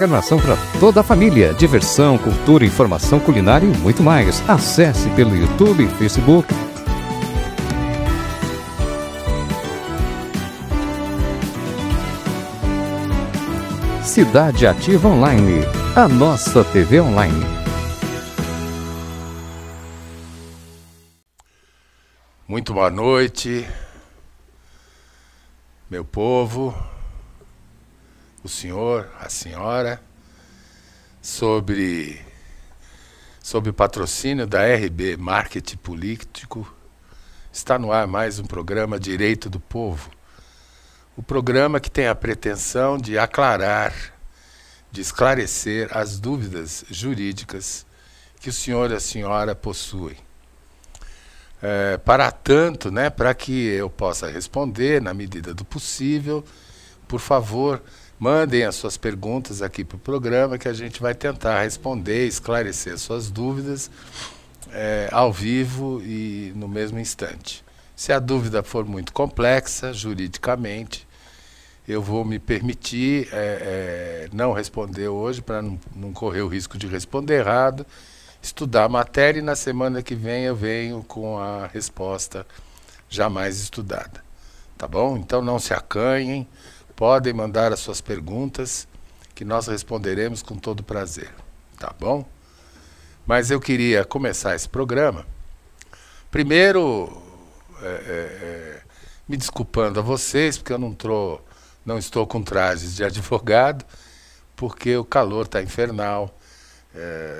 programação para toda a família. Diversão, cultura, informação culinária e muito mais. Acesse pelo YouTube e Facebook. Cidade Ativa Online, a nossa TV online. Muito boa noite, meu povo, o senhor, a senhora, sobre o patrocínio da RB Marketing Político, está no ar mais um programa Direito do Povo. O programa que tem a pretensão de aclarar, de esclarecer as dúvidas jurídicas que o senhor e a senhora possuem. Para tanto, para que eu possa responder na medida do possível, por favor, mandem as suas perguntas aqui para o programa que a gente vai tentar responder, esclarecer suas dúvidas ao vivo e no mesmo instante. Se a dúvida for muito complexa, juridicamente, eu vou me permitir não responder hoje, para não correr o risco de responder errado, estudar a matéria e na semana que vem eu venho com a resposta jamais estudada. Tá bom? Então não se acanhem, podem mandar as suas perguntas que nós responderemos com todo prazer. Tá bom? Mas eu queria começar esse programa, primeiro me desculpando a vocês, porque eu não estou com trajes de advogado, porque o calor está infernal.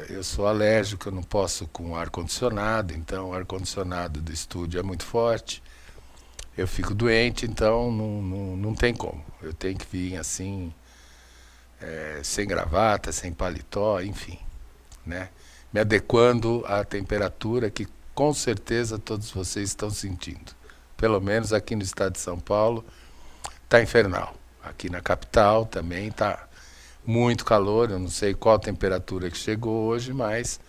Eu sou alérgico, eu não posso com ar-condicionado, então o ar-condicionado do estúdio é muito forte. Eu fico doente, então não tem como. Eu tenho que vir assim, sem gravata, sem paletó, enfim, me adequando à temperatura que com certeza todos vocês estão sentindo. Pelo menos aqui no estado de São Paulo está infernal. Aqui na capital também está muito calor, eu não sei qual a temperatura que chegou hoje, mas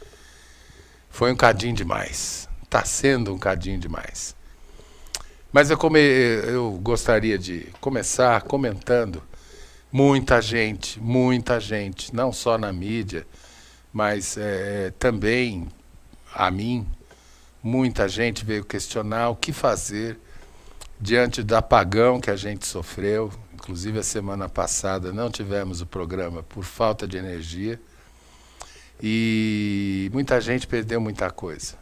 foi um cadinho demais. Está sendo um cadinho demais. Mas eu gostaria de começar comentando muita gente, não só na mídia, mas também a mim, muita gente veio questionar o que fazer diante do apagão que a gente sofreu. Inclusive, a semana passada não tivemos o programa por falta de energia e muita gente perdeu muita coisa,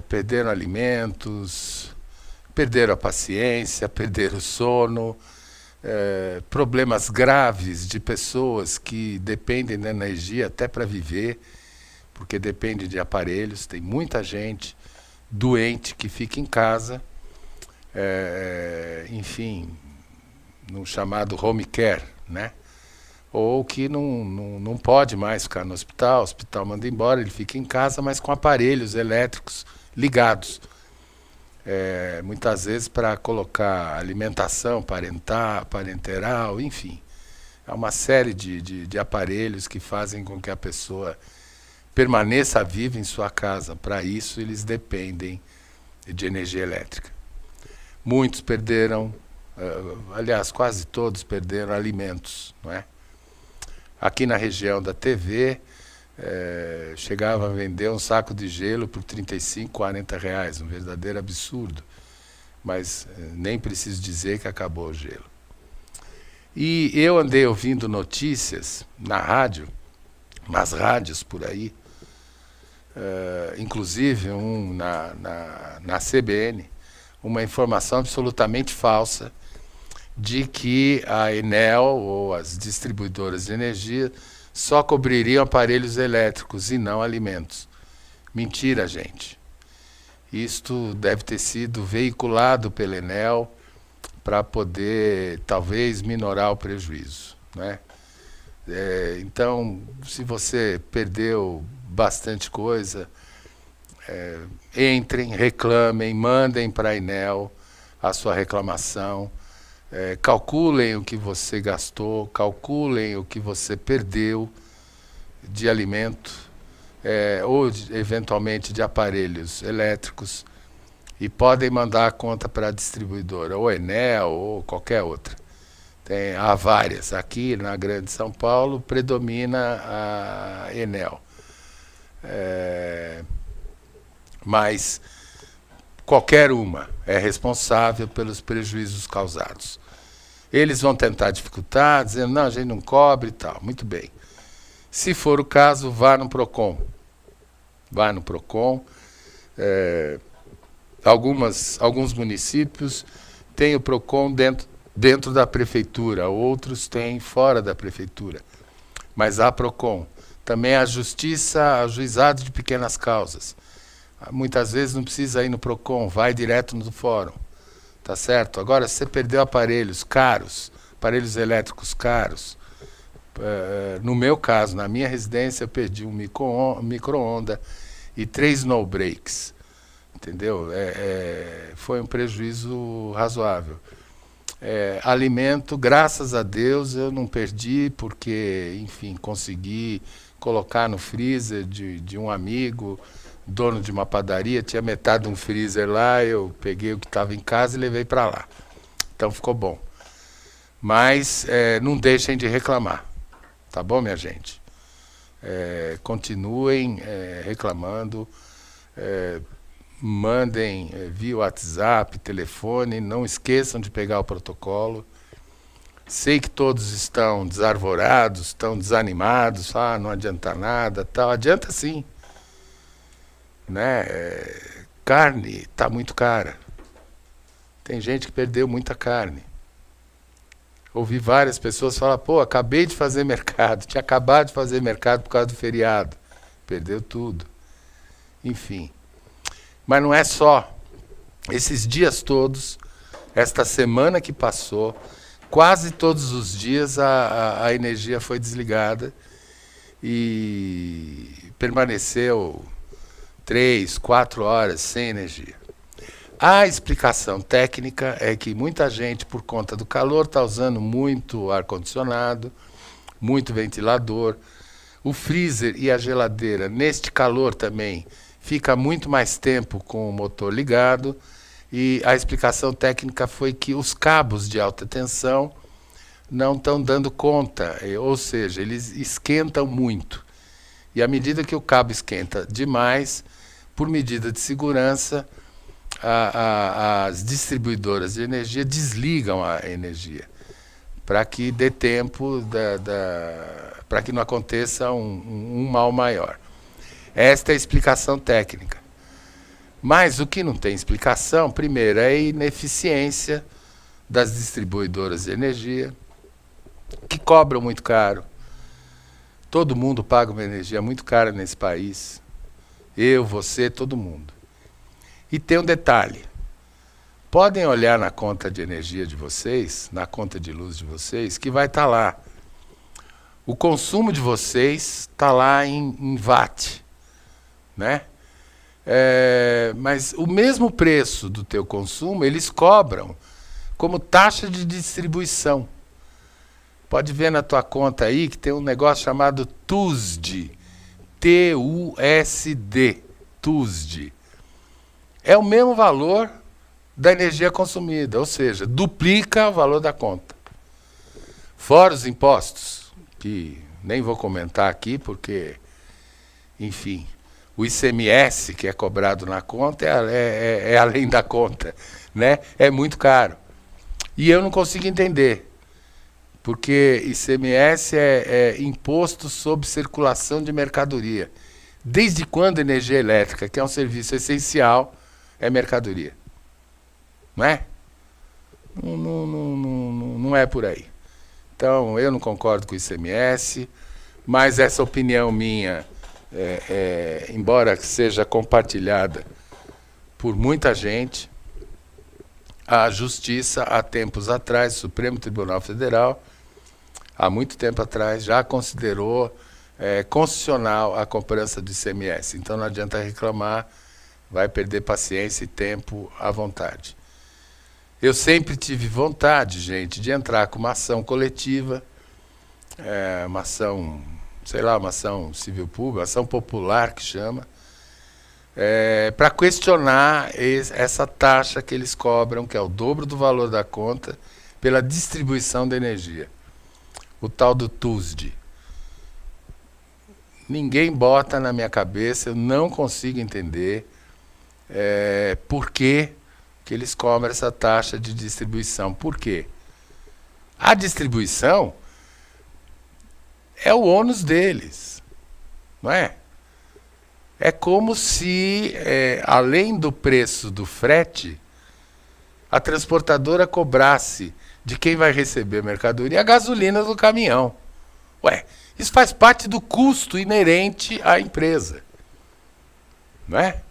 perderam alimentos, perderam a paciência, perderam o sono, problemas graves de pessoas que dependem da energia até para viver, porque depende de aparelhos. Tem muita gente doente que fica em casa, enfim, no chamado home care, ou que não pode mais ficar no hospital, o hospital manda embora, ele fica em casa, mas com aparelhos elétricos ligados, muitas vezes para colocar alimentação parenteral, enfim. Há uma série de aparelhos que fazem com que a pessoa permaneça viva em sua casa. Para isso, eles dependem de energia elétrica. Muitos perderam, aliás, quase todos perderam alimentos, Aqui na região da TV, chegava a vender um saco de gelo por R$35, R$40, um verdadeiro absurdo. Mas nem preciso dizer que acabou o gelo. E eu andei ouvindo notícias na rádio, nas rádios por aí, inclusive na CBN, uma informação absolutamente falsa de que a Enel ou as distribuidoras de energia só cobririam aparelhos elétricos e não alimentos. Mentira, gente. Isto deve ter sido veiculado pela Enel para poder, talvez, minorar o prejuízo, então, se você perdeu bastante coisa, entrem, reclamem, mandem para a Enel a sua reclamação, calculem o que você gastou, calculem o que você perdeu de alimento, ou eventualmente de aparelhos elétricos, e podem mandar a conta para a distribuidora, ou Enel, ou qualquer outra. Há várias. Aqui na Grande São Paulo predomina a Enel. Mas qualquer uma é responsável pelos prejuízos causados. Eles vão tentar dificultar, dizendo, não, a gente não cobre e tal. Muito bem. Se for o caso, vá no PROCON. Vá no PROCON. Alguns municípios têm o PROCON dentro da prefeitura, outros têm fora da prefeitura. Mas há PROCON. Também há justiça, ajuizado de pequenas causas. Muitas vezes não precisa ir no PROCON, vai direto no fórum. Tá certo? Agora, se você perdeu aparelhos caros, aparelhos elétricos caros, no meu caso, na minha residência, eu perdi um micro-ondas e 3 no-breaks. Entendeu? Foi um prejuízo razoável. Alimento, graças a Deus, eu não perdi, porque, enfim, consegui colocar no freezer de um amigo, dono de uma padaria, tinha metade de um freezer lá, eu peguei o que estava em casa e levei para lá. Então ficou bom. Mas não deixem de reclamar, tá bom, minha gente? Continuem reclamando, mandem via WhatsApp, telefone, não esqueçam de pegar o protocolo. Sei que todos estão desarvorados, estão desanimados, não adianta nada, tal. Adianta sim. Né? Carne está muito cara. Tem gente que perdeu muita carne. Ouvi várias pessoas falar, pô, acabei de fazer mercado, tinha acabado de fazer mercado por causa do feriado. Perdeu tudo. Enfim. Mas não é só. Esses dias todos, esta semana que passou, quase todos os dias a energia foi desligada e permaneceu 3, 4 horas sem energia. A explicação técnica é que muita gente, por conta do calor, está usando muito ar-condicionado, muito ventilador. O freezer e a geladeira, neste calor também, fica muito mais tempo com o motor ligado. E a explicação técnica foi que os cabos de alta tensão não estão dando conta, ou seja, eles esquentam muito. E à medida que o cabo esquenta demais, por medida de segurança, as distribuidoras de energia desligam a energia, para que dê tempo, para que não aconteça um mal maior. Esta é a explicação técnica. Mas o que não tem explicação, primeiro, é a ineficiência das distribuidoras de energia, que cobram muito caro. Todo mundo paga uma energia muito cara nesse país. Eu, você, todo mundo. E tem um detalhe. Podem olhar na conta de energia de vocês, na conta de luz de vocês, que vai estar lá. O consumo de vocês está lá em watt, né? Mas o mesmo preço do teu consumo, eles cobram como taxa de distribuição. Pode ver na tua conta aí que tem um negócio chamado TUSD. T-U-S-D. TUSD. É o mesmo valor da energia consumida, ou seja, duplica o valor da conta. Fora os impostos, que nem vou comentar aqui porque, enfim, o ICMS que é cobrado na conta é além da conta, né? É muito caro. E eu não consigo entender, porque ICMS é imposto sobre circulação de mercadoria. Desde quando energia elétrica, que é um serviço essencial, é mercadoria? Não é? Não é por aí. Então, eu não concordo com o ICMS, mas essa opinião minha, embora seja compartilhada por muita gente, a Justiça, há tempos atrás, o Supremo Tribunal Federal, há muito tempo atrás, já considerou constitucional a cobrança do ICMS. Então não adianta reclamar, vai perder paciência e tempo à vontade. Eu sempre tive vontade, gente, de entrar com uma ação coletiva, uma ação, sei lá, uma ação civil pública, uma ação popular que chama, para questionar essa taxa que eles cobram, que é o dobro do valor da conta, pela distribuição da energia. O tal do TUSD. Ninguém bota na minha cabeça, eu não consigo entender por que eles cobram essa taxa de distribuição. Por quê? A distribuição é o ônus deles, não é? É como se, além do preço do frete, a transportadora cobrasse de quem vai receber a mercadoria a gasolina do caminhão. Ué, isso faz parte do custo inerente à empresa, não é?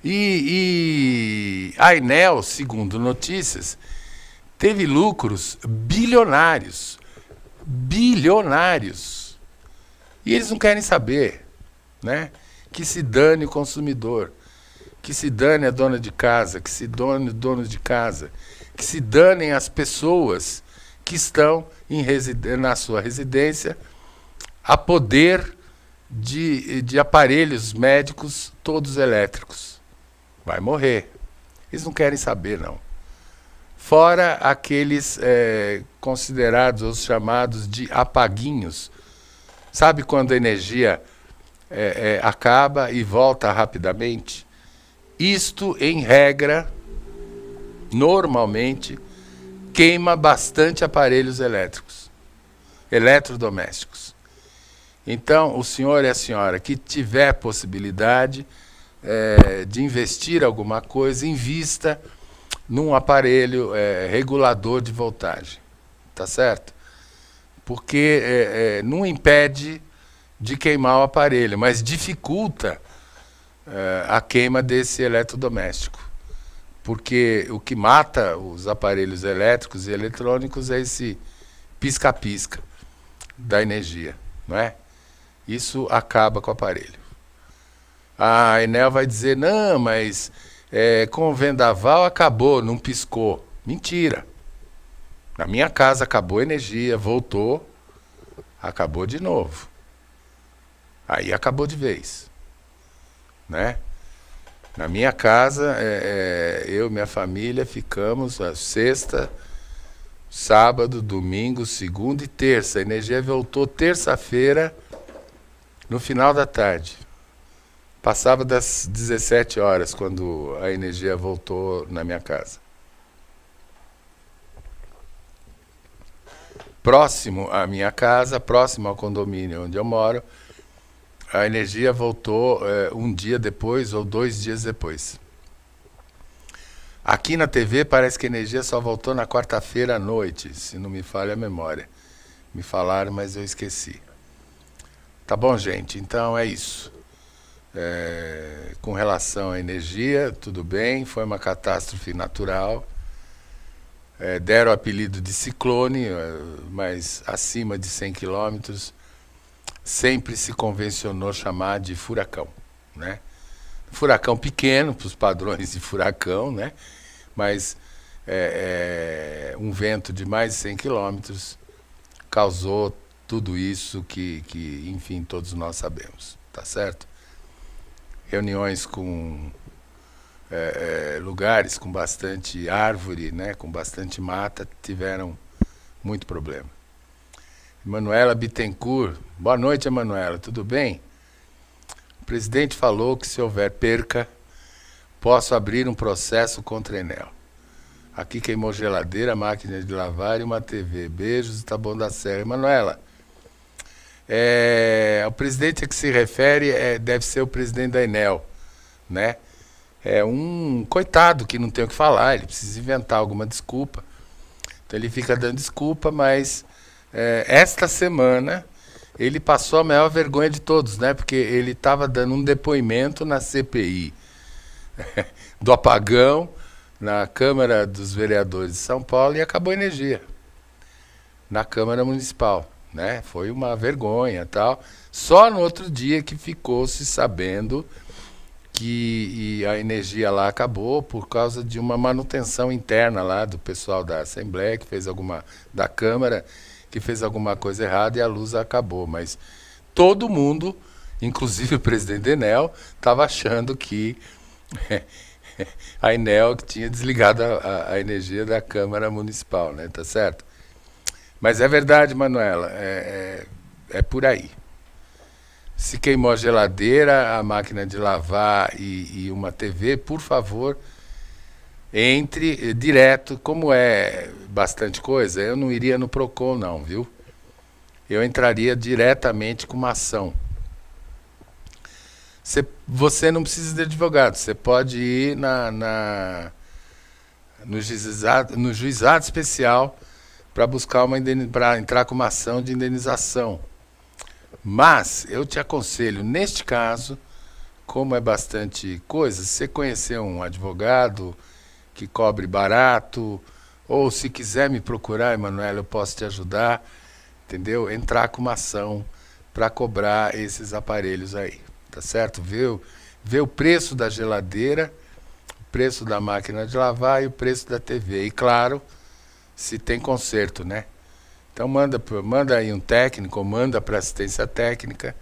E a Enel, segundo notícias, teve lucros bilionários. Bilionários. E eles não querem saber, né? Que se dane o consumidor, que se dane a dona de casa, que se dane o dono de casa, que se danem as pessoas que estão na sua residência a poder de aparelhos médicos todos elétricos. Vai morrer. Eles não querem saber, não. Fora aqueles considerados os chamados de apaguinhos. Sabe quando a energia acaba e volta rapidamente? Isto, em regra, normalmente, queima bastante aparelhos elétricos, eletrodomésticos. Então, o senhor e a senhora que tiver possibilidade de investir alguma coisa, invista num aparelho regulador de voltagem, tá certo? Porque não impede de queimar o aparelho, mas dificulta a queima desse eletrodoméstico. Porque o que mata os aparelhos elétricos e eletrônicos é esse pisca-pisca da energia, não é? Isso acaba com o aparelho. A Enel vai dizer, não, mas com o vendaval acabou, não piscou. Mentira. Na minha casa acabou a energia, voltou, acabou de novo. Aí acabou de vez, né? Na minha casa, eu e minha família ficamos a sexta, sábado, domingo, segunda e terça. A energia voltou terça-feira, no final da tarde. Passava das 17 horas quando a energia voltou na minha casa. Próximo à minha casa, próximo ao condomínio onde eu moro, a energia voltou um dia depois ou 2 dias depois. Aqui na TV parece que a energia só voltou na quarta-feira à noite, se não me falha a memória. Me falaram, mas eu esqueci. Tá bom, gente? Então é isso. Com relação à energia, tudo bem, foi uma catástrofe natural. Deram o apelido de ciclone, mas acima de 100 quilômetros, sempre se convencionou chamar de furacão, né? Furacão pequeno, para os padrões de furacão, né? Mas um vento de mais de 100 quilômetros causou tudo isso que, enfim, todos nós sabemos, tá certo? Reuniões com lugares com bastante árvore, né, com bastante mata, tiveram muito problema. Emanuela Bittencourt, boa noite, Emanuela, tudo bem? O presidente falou que se houver perca, posso abrir um processo contra a Enel. Aqui queimou geladeira, máquina de lavar e uma TV. Beijos, Taboão da Serra. Emanuela, o presidente a que se refere deve ser o presidente da Enel, né? É um coitado que não tem o que falar, ele precisa inventar alguma desculpa. Então ele fica dando desculpa, mas esta semana ele passou a maior vergonha de todos, né? Porque ele estava dando um depoimento na CPI do apagão, na Câmara dos Vereadores de São Paulo, e acabou a energia na Câmara Municipal, né? Foi uma vergonha, tal. Só no outro dia que ficou-se sabendo que a energia lá acabou por causa de uma manutenção interna lá do pessoal da Assembleia, que fez da Câmara, que fez alguma coisa errada e a luz acabou. Mas todo mundo, inclusive o presidente Enel, estava achando que a Enel que tinha desligado a energia da Câmara Municipal, né? Tá certo? Mas é verdade, Manuela, é por aí. Se queimou a geladeira, a máquina de lavar e uma TV, por favor, entre direto. Como é bastante coisa, eu não iria no PROCON não, viu? Eu entraria diretamente com uma ação. Você não precisa de advogado, você pode ir no juizado especial para buscar para entrar com uma ação de indenização. Mas eu te aconselho, neste caso, como é bastante coisa, você conhecer um advogado que cobre barato, ou se quiser me procurar, Emanuela, eu posso te ajudar, entendeu? Entrar com uma ação para cobrar esses aparelhos aí, tá certo? Ver o preço da geladeira, o preço da máquina de lavar e o preço da TV. E claro, se tem conserto, né? Então manda aí um técnico, ou manda para assistência técnica.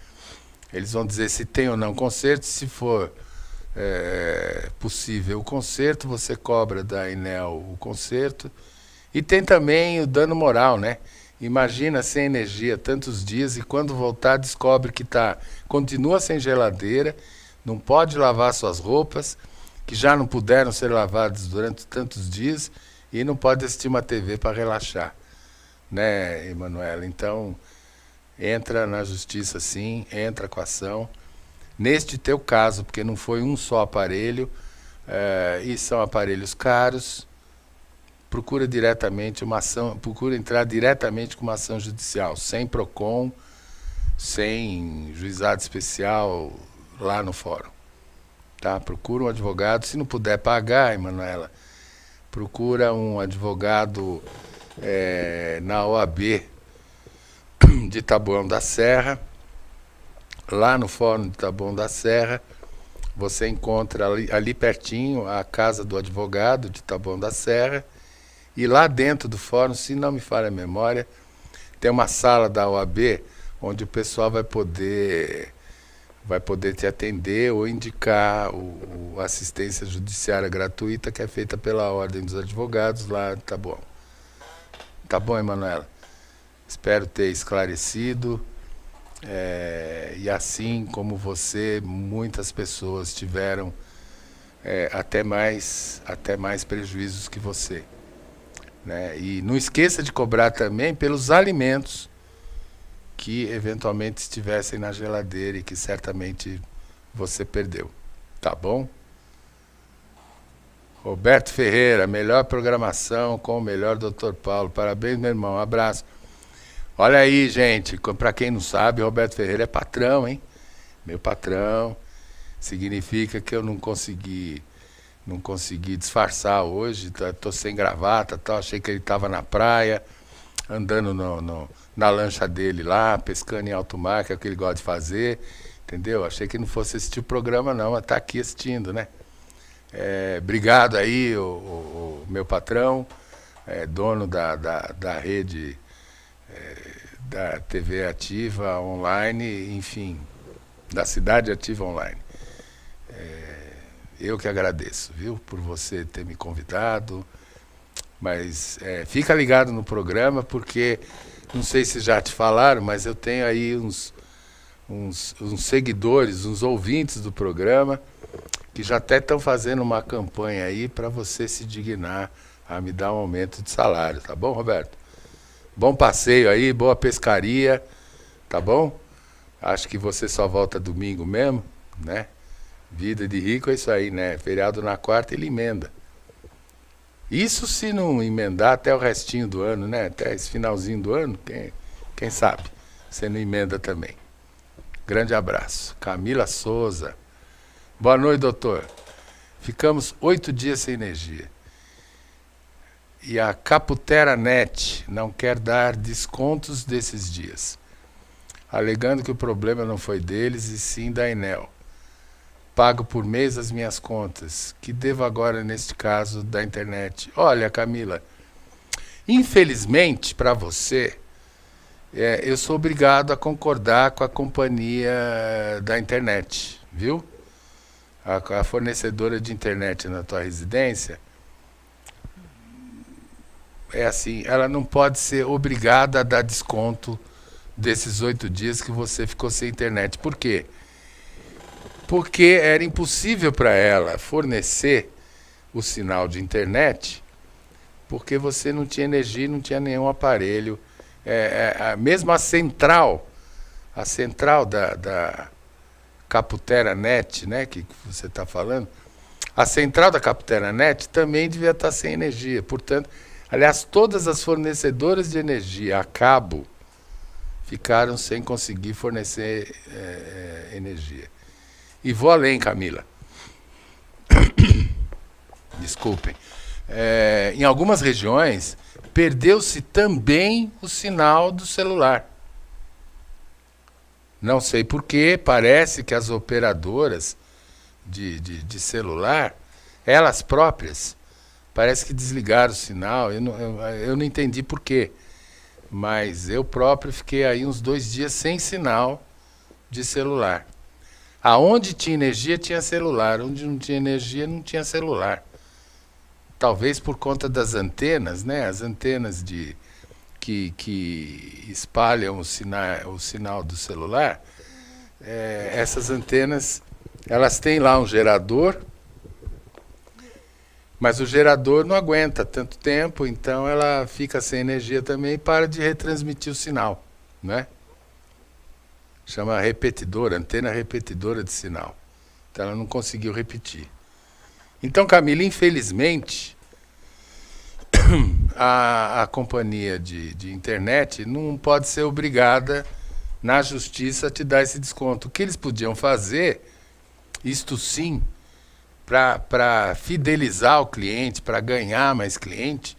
Eles vão dizer se tem ou não conserto. Se for possível o conserto, você cobra da Enel o conserto. E tem também o dano moral, né? Imagina sem energia tantos dias e quando voltar descobre que continua sem geladeira, não pode lavar suas roupas, que já não puderam ser lavadas durante tantos dias e não pode assistir uma TV para relaxar, né, Emanuela? Então, entra na justiça sim, entra com a ação. Neste teu caso, porque não foi um só aparelho, e são aparelhos caros, procura diretamente uma ação, procura entrar diretamente com uma ação judicial, sem PROCON, sem juizado especial lá no fórum. Tá? Procura um advogado, se não puder pagar, Emanuela, procura um advogado na OAB de Taboão da Serra. Lá no fórum de Taboão da Serra, você encontra ali pertinho a casa do advogado de Taboão da Serra. E lá dentro do fórum, se não me falha a memória, tem uma sala da OAB onde o pessoal vai poder te atender ou indicar a assistência judiciária gratuita que é feita pela Ordem dos Advogados lá de Taboão. Tá bom, Emanuela? Espero ter esclarecido. E assim como você, muitas pessoas tiveram até mais prejuízos que você. Né? E não esqueça de cobrar também pelos alimentos que eventualmente estivessem na geladeira e que certamente você perdeu. Tá bom? Roberto Ferreira, melhor programação com o melhor Dr. Paulo. Parabéns, meu irmão. Um abraço. Olha aí, gente. Para quem não sabe, Roberto Ferreira é patrão, hein? Meu patrão. Significa que eu não consegui disfarçar hoje, tô sem gravata, tal. Achei que ele estava na praia, andando na lancha dele lá, pescando em alto mar, que é o que ele gosta de fazer, entendeu? Achei que não fosse assistir o programa não, mas tá aqui assistindo, né? Obrigado aí, o meu patrão, dono da rede da TV Ativa Online, enfim, da Cidade Ativa Online. Eu que agradeço, viu, por você ter me convidado, mas fica ligado no programa, porque, não sei se já te falaram, mas eu tenho aí uns seguidores, uns ouvintes do programa, que já até estão fazendo uma campanha aí para você se dignar a me dar um aumento de salário, tá bom, Roberto? Bom passeio aí, boa pescaria, tá bom? Acho que você só volta domingo mesmo, né? Vida de rico é isso aí, né? Feriado na quarta, ele emenda. Isso se não emendar até o restinho do ano, né? Até esse finalzinho do ano, quem sabe? Você não emenda também. Grande abraço. Camila Souza. Boa noite, doutor. Ficamos 8 dias sem energia. E a Caputera Net não quer dar descontos desses dias, alegando que o problema não foi deles e sim da Enel. Pago por mês as minhas contas. Que devo agora, neste caso, da internet? Olha, Camila, infelizmente para você, eu sou obrigado a concordar com a companhia da internet, viu? a fornecedora de internet na tua residência, é assim, ela não pode ser obrigada a dar desconto desses 8 dias que você ficou sem internet. Por quê? Porque era impossível para ela fornecer o sinal de internet, porque você não tinha energia, não tinha nenhum aparelho. Mesmo a central da Caputera Net, né, que você está falando, a central da Caputera Net também devia estar sem energia. Portanto, aliás, todas as fornecedoras de energia a cabo ficaram sem conseguir fornecer energia. E vou além, Camila. Desculpem. Em algumas regiões, perdeu-se também o sinal do celular. Não sei porquê, parece que as operadoras de celular, elas próprias, parece que desligaram o sinal. Eu não entendi porquê, mas eu próprio fiquei aí uns 2 dias sem sinal de celular. Aonde tinha energia, tinha celular. Onde não tinha energia, não tinha celular. Talvez por conta das antenas, né? As antenas que espalham o sinal do celular. Essas antenas, elas têm lá um gerador, mas o gerador não aguenta tanto tempo, então ela fica sem energia também e para de retransmitir o sinal, né? Chama repetidora, antena repetidora de sinal. Então ela não conseguiu repetir. Então, Camila, infelizmente, a companhia de internet não pode ser obrigada na justiça a te dar esse desconto. O que eles podiam fazer, isto sim, para fidelizar o cliente, para ganhar mais cliente,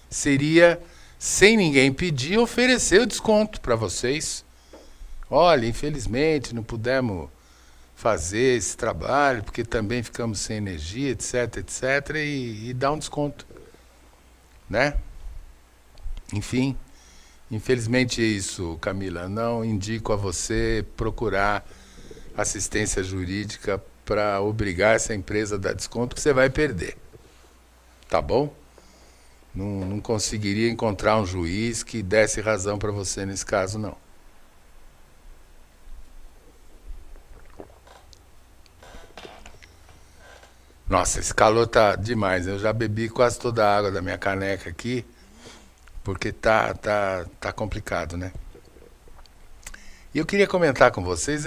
seria, sem ninguém pedir, oferecer o desconto para vocês. Olha, infelizmente não pudemos fazer esse trabalho, porque também ficamos sem energia, etc, etc, e dar um desconto, né? Enfim, infelizmente é isso, Camila. Não indico a você procurar assistência jurídica para obrigar essa empresa a dar desconto, que você vai perder. Tá bom? Não conseguiria encontrar um juiz que desse razão para você nesse caso, não. Nossa, esse calor tá demais. Eu já bebi quase toda a água da minha caneca aqui, porque tá complicado, né? E eu queria comentar com vocês,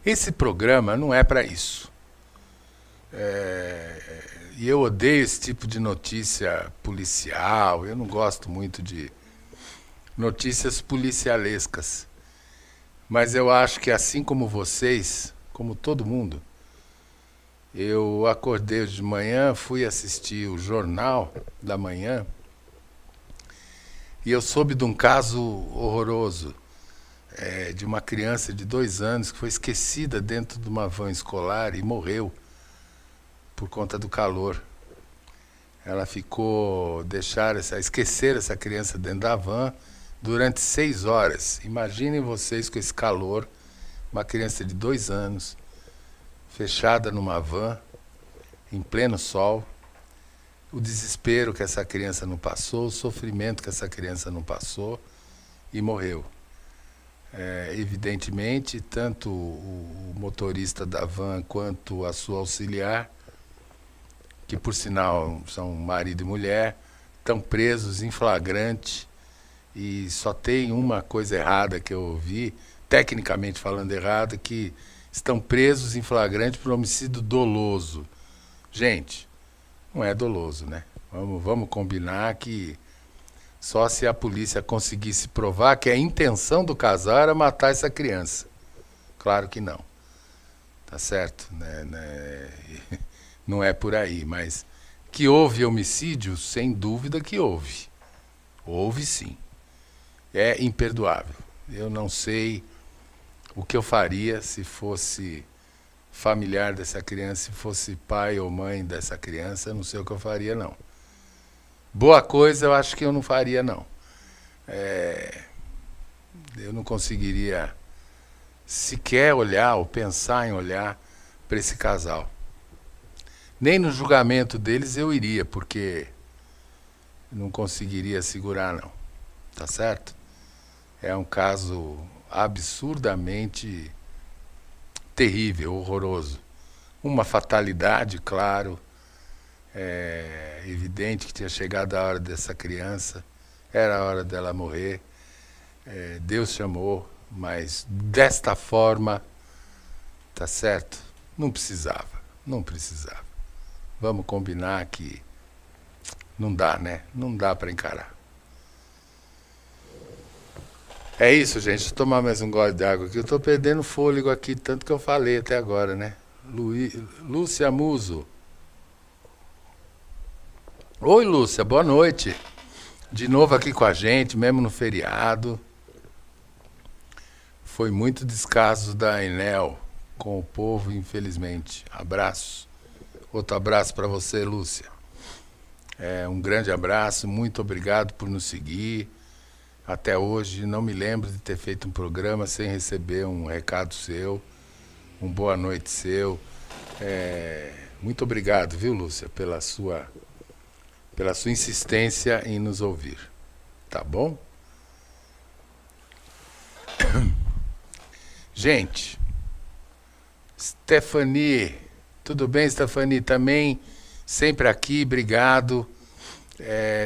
esse programa não é para isso. E eu odeio esse tipo de notícia policial, eu não gosto muito de notícias policialescas. Mas eu acho que assim como vocês, como todo mundo, eu acordei hoje de manhã, fui assistir o Jornal da Manhã e eu soube de um caso horroroso, de uma criança de 2 anos que foi esquecida dentro de uma van escolar e morreu por conta do calor. Ela esqueceram essa criança dentro da van durante 6 horas. Imaginem vocês com esse calor, uma criança de 2 anos, fechada numa van, em pleno sol, o desespero que essa criança não passou, o sofrimento que essa criança não passou, e morreu. Evidentemente, tanto o motorista da van quanto a sua auxiliar, que por sinal são marido e mulher, estão presos em flagrante, e só tem uma coisa errada que eu ouvi, tecnicamente falando errado, que estão presos em flagrante por homicídio doloso. Gente, não é doloso, né? Vamos combinar que só se a polícia conseguisse provar que a intenção do casal era matar essa criança. Claro que não. Tá certo? Não é por aí, mas que houve homicídio, sem dúvida que houve. Houve sim. É imperdoável. Eu não sei o que eu faria se fosse familiar dessa criança, se fosse pai ou mãe dessa criança, eu não sei o que eu faria, não. Boa coisa eu acho que eu não faria, não. Eu não conseguiria sequer olhar ou pensar em olhar para esse casal. Nem no julgamento deles eu iria, porque não conseguiria segurar, não. Tá certo? É um caso absurdamente terrível, horroroso. Uma fatalidade, claro. É evidente que tinha chegado a hora dessa criança. Era a hora dela morrer. Deus chamou, mas desta forma, tá certo? Não precisava. Vamos combinar que não dá, né? Não dá para encarar. É isso, gente. Vou tomar mais um gole de água aqui. Eu estou perdendo fôlego aqui, tanto que eu falei até agora, né? Lúcia Muso. Oi, Lúcia, boa noite. De novo aqui com a gente, mesmo no feriado. Foi muito descaso da Enel com o povo, infelizmente. Abraço. Outro abraço para você, Lúcia. Um grande abraço, muito obrigado por nos seguir. Até hoje não me lembro de ter feito um programa sem receber um recado seu, um boa noite seu. Muito obrigado, viu, Lúcia, pela sua insistência em nos ouvir. Tá bom? Gente, Stephanie, tudo bem, Stephanie? Também sempre aqui, obrigado.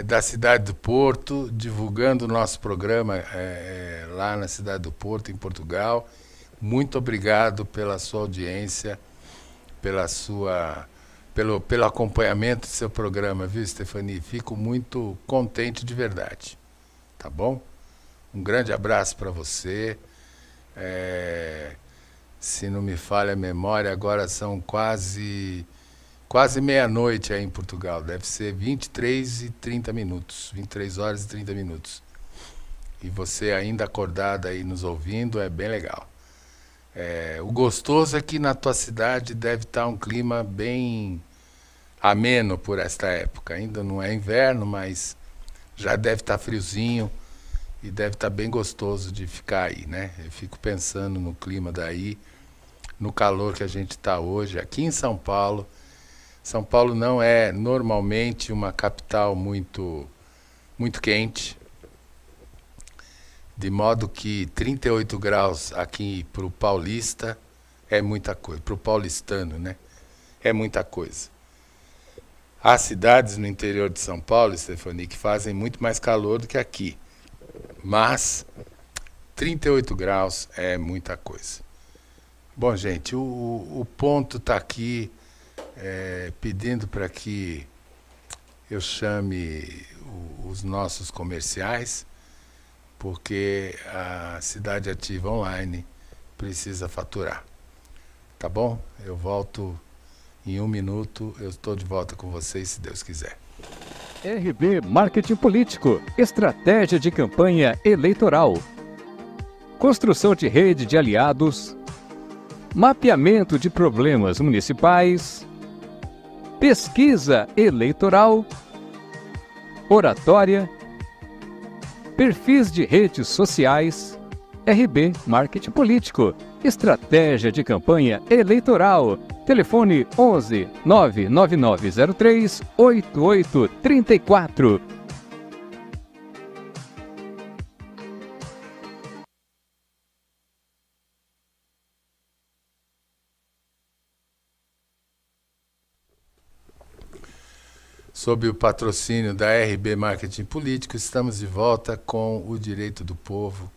Da cidade do Porto, divulgando o nosso programa lá na cidade do Porto, em Portugal. Muito obrigado pela sua audiência, pelo acompanhamento do seu programa, viu, Stephanie? Fico muito contente de verdade, tá bom? Um grande abraço para você. Se não me falha a memória, agora são quase meia-noite aí em Portugal. Deve ser 23 horas e 30 minutos. E você ainda acordada aí nos ouvindo, é bem legal. O gostoso é que na tua cidade deve estar um clima bem ameno por esta época. Ainda não é inverno, mas já deve estar friozinho e deve estar bem gostoso de ficar aí, né? Eu fico pensando no clima daí, no calor que a gente está hoje aqui em São Paulo. São Paulo não é normalmente uma capital muito quente, de modo que 38 graus aqui para o paulista é muita coisa, para o paulistano, né? É muita coisa. Há cidades no interior de São Paulo, Stephanie, que fazem muito mais calor do que aqui, mas 38 graus é muita coisa. Bom, gente, o ponto está aqui. Pedindo para que eu chame os nossos comerciais, porque a Cidade Ativa Online precisa faturar. Tá bom? Eu volto em 1 minuto, eu estou de volta com vocês, se Deus quiser. RB Marketing Político, estratégia de campanha eleitoral. Construção de rede de aliados. Mapeamento de problemas municipais. Pesquisa eleitoral, oratória, perfis de redes sociais, RB Marketing Político, estratégia de campanha eleitoral, telefone 11 99903 8834. Sob o patrocínio da RB Marketing Político, estamos de volta com o Direito do Povo,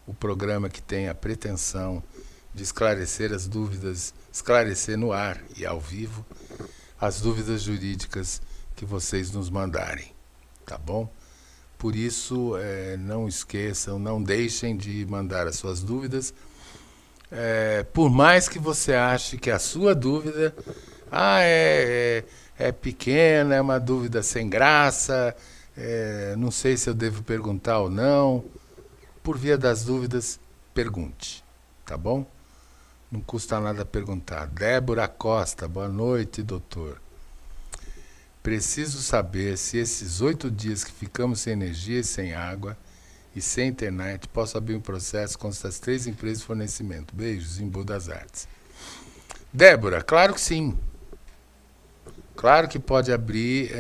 o programa que tem a pretensão de esclarecer as dúvidas, esclarecer no ar e ao vivo as dúvidas jurídicas que vocês nos mandarem, tá bom? Por isso, não esqueçam, não deixem de mandar as suas dúvidas, por mais que você ache que a sua dúvida é pequena, é uma dúvida sem graça, não sei se eu devo perguntar ou não. Por via das dúvidas, pergunte, tá bom? Não custa nada perguntar. Débora Costa, boa noite, doutor. Preciso saber se esses 8 dias que ficamos sem energia e sem água e sem internet, posso abrir um processo contra as 3 empresas de fornecimento. Beijos, em Boa das Artes. Débora, claro que sim. Claro que pode abrir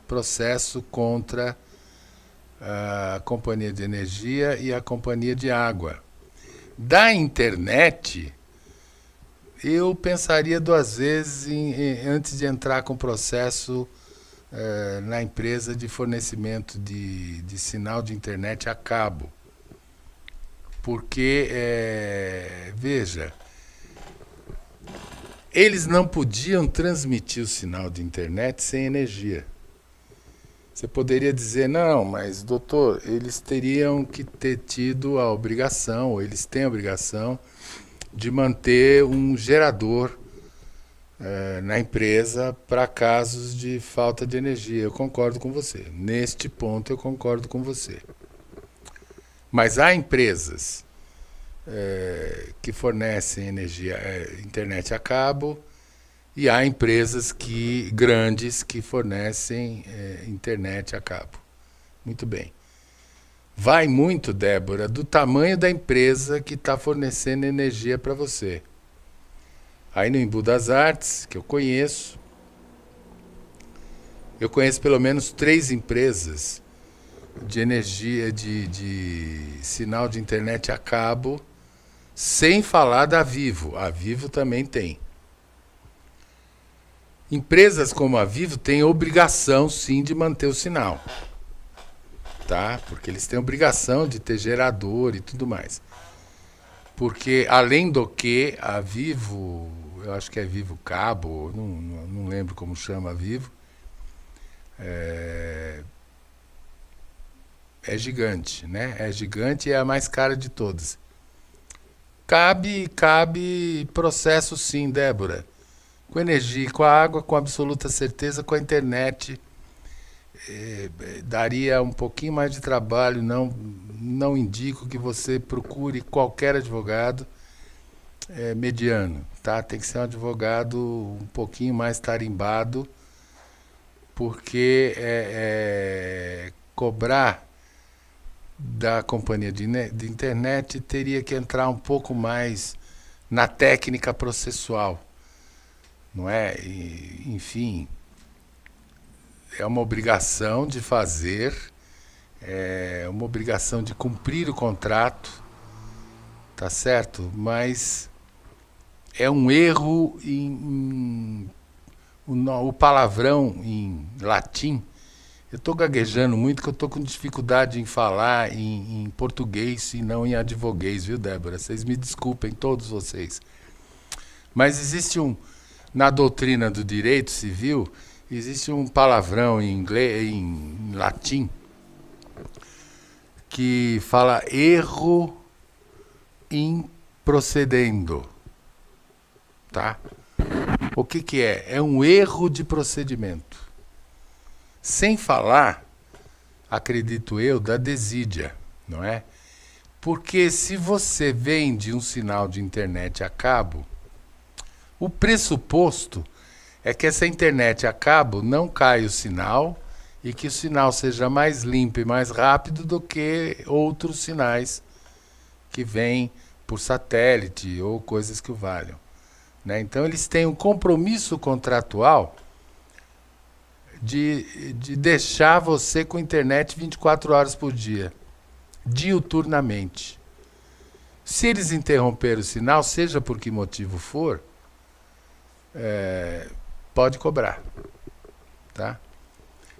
processo contra a companhia de energia e a companhia de água. Da internet, eu pensaria duas vezes antes de entrar com processo na empresa de fornecimento de sinal de internet a cabo. Porque, veja, eles não podiam transmitir o sinal de internet sem energia. Você poderia dizer, não, mas doutor, eles teriam que ter tido a obrigação, ou eles têm a obrigação, de manter um gerador na empresa para casos de falta de energia. Eu concordo com você. Neste ponto eu concordo com você. Mas há empresas que fornecem energia, internet a cabo, e há empresas grandes que fornecem internet a cabo. Muito bem. Vai muito, Débora, do tamanho da empresa que está fornecendo energia para você. Aí no Embu das Artes, que eu conheço pelo menos 3 empresas de energia, de sinal de internet a cabo, sem falar da Vivo. A Vivo também tem. Empresas como a Vivo têm obrigação, sim, de manter o sinal. Tá? Porque eles têm obrigação de ter gerador e tudo mais. Porque, além do que, a Vivo, eu acho que é Vivo Cabo, não lembro como chama a Vivo, é gigante, né? É gigante e é a mais cara de todas. Cabe processo, sim, Débora. Com energia, com a água, com absoluta certeza, com a internet, daria um pouquinho mais de trabalho. Não indico que você procure qualquer advogado mediano, tá? Tem que ser um advogado um pouquinho mais tarimbado, porque cobrar da companhia de internet teria que entrar um pouco mais na técnica processual. Não é? Enfim, é uma obrigação de fazer, é uma obrigação de cumprir o contrato, tá certo? Mas é um erro o palavrão em latim. Eu estou gaguejando muito, porque eu estou com dificuldade em falar em português e não em advoguês, viu, Débora? Vocês me desculpem, todos vocês. Mas existe na doutrina do direito civil, existe um palavrão em inglês, em latim, que fala erro in procedendo. Tá? O que é? É um erro de procedimento. Sem falar, acredito eu, da desídia, não é? Porque se você vende um sinal de internet a cabo, o pressuposto é que essa internet a cabo não caia o sinal e que o sinal seja mais limpo e mais rápido do que outros sinais que vêm por satélite ou coisas que o valham, né? Então eles têm um compromisso contratual de deixar você com internet 24 horas por dia, diuturnamente. Se eles interromperem o sinal, seja por que motivo for, pode cobrar, tá?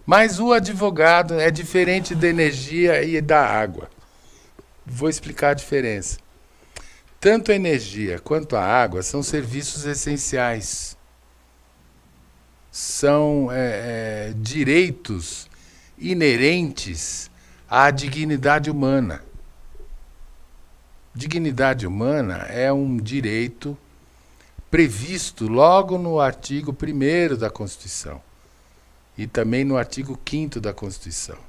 Mas o advogado é diferente da energia e da água. Vou explicar a diferença. Tanto a energia quanto a água são serviços essenciais. São direitos inerentes à dignidade humana. Dignidade humana é um direito previsto logo no artigo 1º da Constituição e também no artigo 5º da Constituição.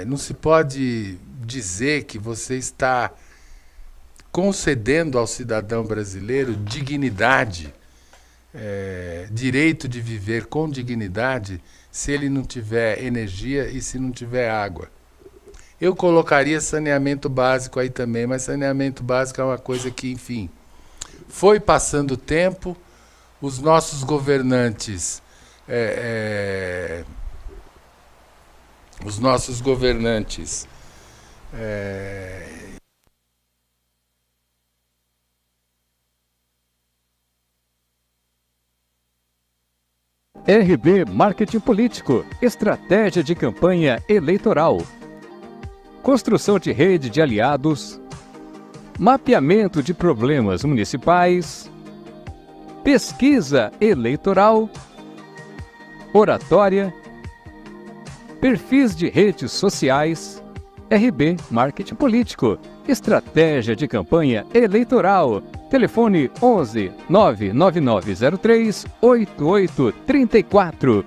Não se pode dizer que você está concedendo ao cidadão brasileiro dignidade, direito de viver com dignidade, se ele não tiver energia e se não tiver água. Eu colocaria saneamento básico aí também, mas saneamento básico é uma coisa que, enfim, Foi passando o tempo, os nossos governantes, RB Marketing Político, estratégia de campanha eleitoral, construção de rede de aliados, mapeamento de problemas municipais, pesquisa eleitoral, oratória, perfis de redes sociais. RB Marketing Político, estratégia de campanha eleitoral. Telefone 11 99903 8834.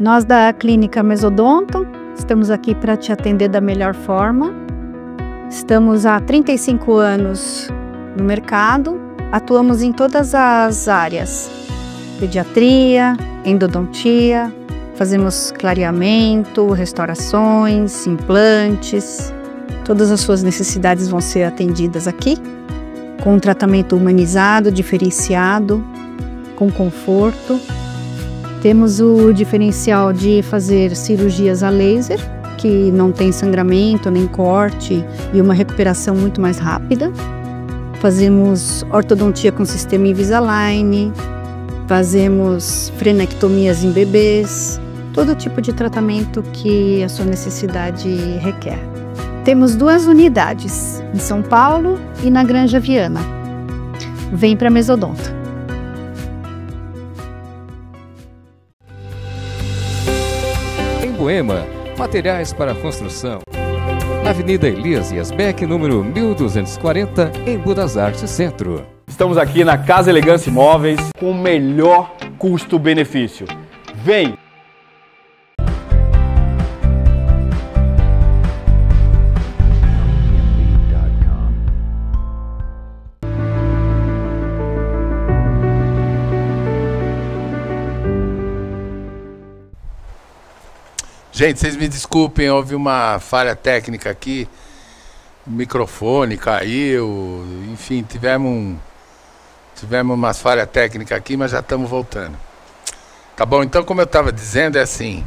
Nós da Clínica Mesodonto estamos aqui para te atender da melhor forma. Estamos há 35 anos no mercado, atuamos em todas as áreas: pediatria, endodontia, fazemos clareamento, restaurações, implantes. Todas as suas necessidades vão ser atendidas aqui, com um tratamento humanizado, diferenciado, com conforto. Temos o diferencial de fazer cirurgias a laser, que não tem sangramento nem corte e uma recuperação muito mais rápida. Fazemos ortodontia com sistema Invisalign, fazemos frenectomias em bebês, todo tipo de tratamento que a sua necessidade requer. Temos 2 unidades, em São Paulo e na Granja Viana. Vem para Mesodonto. Moema, materiais para construção. Na Avenida Elias Yasbeck, número 1240, em Budas Artes Centro. Estamos aqui na Casa Elegância Imóveis com o melhor custo-benefício. Vem! Gente, vocês me desculpem, houve uma falha técnica aqui, o microfone caiu, enfim, tivemos umas falhas técnicas aqui, mas já estamos voltando. Tá bom? Então, como eu estava dizendo, é assim: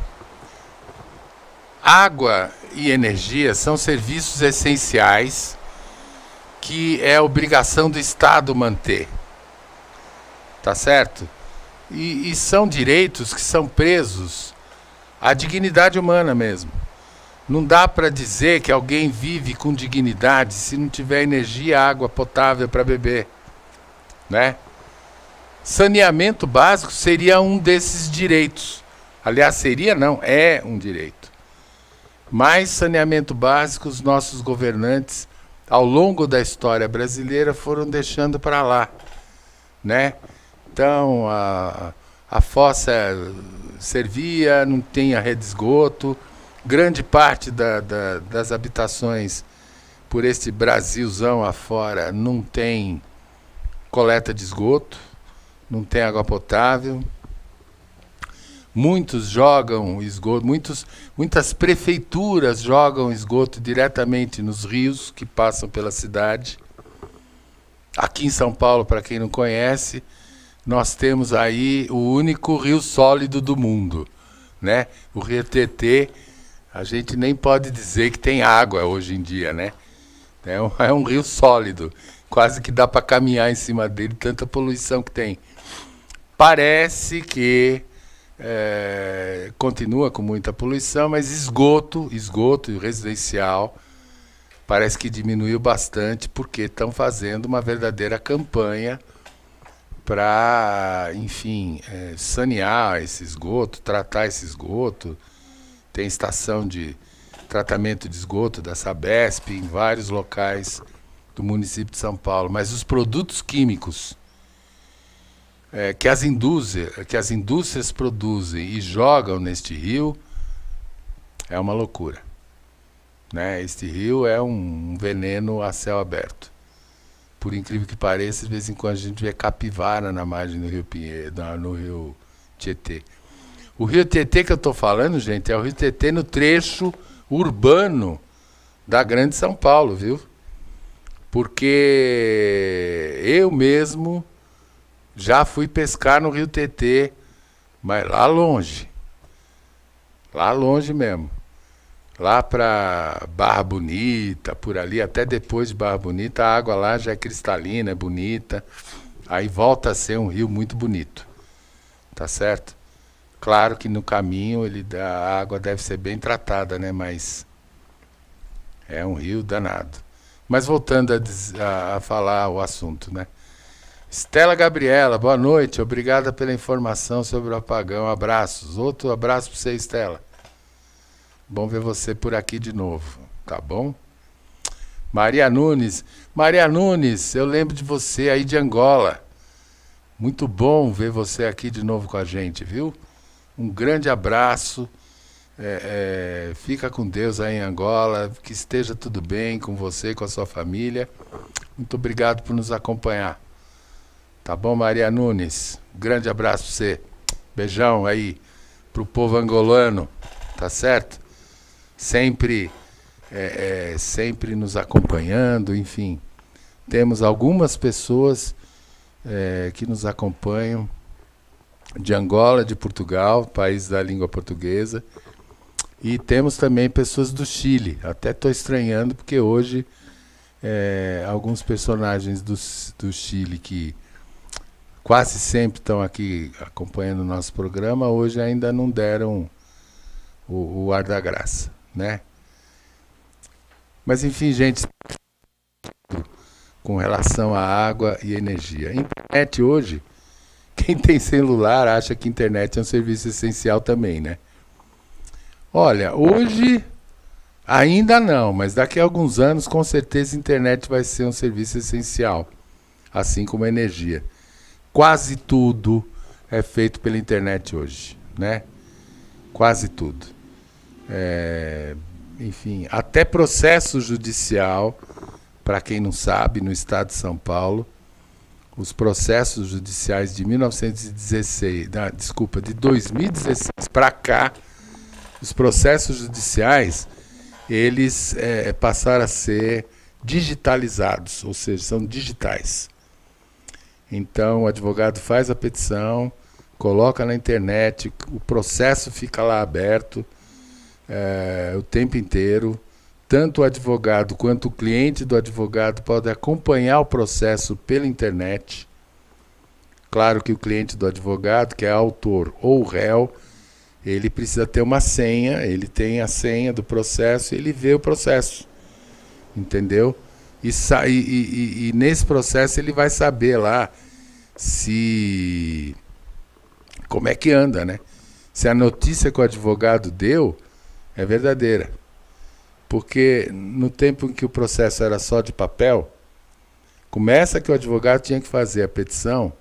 água e energia são serviços essenciais que é obrigação do Estado manter. Tá certo? E são direitos que são presos à dignidade humana mesmo. Não dá para dizer que alguém vive com dignidade se não tiver energia e água potável para beber, né? Saneamento básico seria um desses direitos. Aliás, seria não, é um direito. Mas saneamento básico os nossos governantes, ao longo da história brasileira, foram deixando para lá, né? Então, a fossa servia, não tinha rede de esgoto. Grande parte das habitações por este Brasilzão afora não tem coleta de esgoto, não tem água potável. Muitos jogam esgoto, muitas prefeituras jogam esgoto diretamente nos rios que passam pela cidade. Aqui em São Paulo, para quem não conhece, nós temos aí o único rio sólido do mundo, né? O rio Tietê, a gente nem pode dizer que tem água hoje em dia, né? É um rio sólido, quase que dá para caminhar em cima dele, tanta poluição que tem. Parece que continua com muita poluição, mas esgoto residencial parece que diminuiu bastante, porque estão fazendo uma verdadeira campanha para, enfim, sanear esse esgoto, tratar esse esgoto. Tem estação de tratamento de esgoto da Sabesp em vários locais do município de São Paulo. Mas os produtos químicos que as indústrias produzem e jogam neste rio é uma loucura, né? Este rio é um veneno a céu aberto. Por incrível que pareça, de vez em quando a gente vê capivara na margem do rio Pinheiro, no rio Tietê. O rio Tietê que eu estou falando, gente, é o rio Tietê no trecho urbano da Grande São Paulo, viu? Porque eu mesmo já fui pescar no rio Tietê, mas lá longe mesmo. Lá para Barra Bonita, por ali, até depois de Barra Bonita, a água lá já é cristalina, é bonita. Aí volta a ser um rio muito bonito, tá certo? Claro que no caminho a água deve ser bem tratada, né? Mas é um rio danado. Mas voltando a falar o assunto, né? Estela Gabriela, boa noite, obrigada pela informação sobre o apagão, abraços. Outro abraço para você, Estela. Bom ver você por aqui de novo, tá bom? Maria Nunes, eu lembro de você aí de Angola. Muito bom ver você aqui de novo com a gente, viu? Um grande abraço, fica com Deus aí em Angola, que esteja tudo bem com você e com a sua família. Muito obrigado por nos acompanhar. Tá bom, Maria Nunes? Grande abraço pra você. Beijão aí pro povo angolano, tá certo? Sempre nos acompanhando, enfim. Temos algumas pessoas que nos acompanham de Angola, de Portugal, país da língua portuguesa. E temos também pessoas do Chile. Até estou estranhando, porque hoje alguns personagens do Chile que quase sempre estão aqui acompanhando o nosso programa, hoje ainda não deram o ar da graça, né? Mas enfim, gente, com relação à água e energia. A internet hoje, quem tem celular acha que a internet é um serviço essencial também, né? Olha, hoje ainda não, mas daqui a alguns anos com certeza a internet vai ser um serviço essencial, assim como a energia. Quase tudo é feito pela internet hoje, né? Quase tudo. Enfim, até processo judicial, para quem não sabe, no estado de São Paulo, os processos judiciais de 2016 para cá, os processos judiciais, eles passaram a ser digitalizados, ou seja, são digitais. Então, o advogado faz a petição, coloca na internet, o processo fica lá aberto o tempo inteiro. Tanto o advogado quanto o cliente do advogado podem acompanhar o processo pela internet. Claro que o cliente do advogado, que é autor ou réu, ele precisa ter uma senha, ele tem a senha do processo e ele vê o processo, entendeu? E nesse processo ele vai saber lá como é que anda, né? Se a notícia que o advogado deu é verdadeira. Porque no tempo em que o processo era só de papel, começa que o advogado tinha que fazer a petição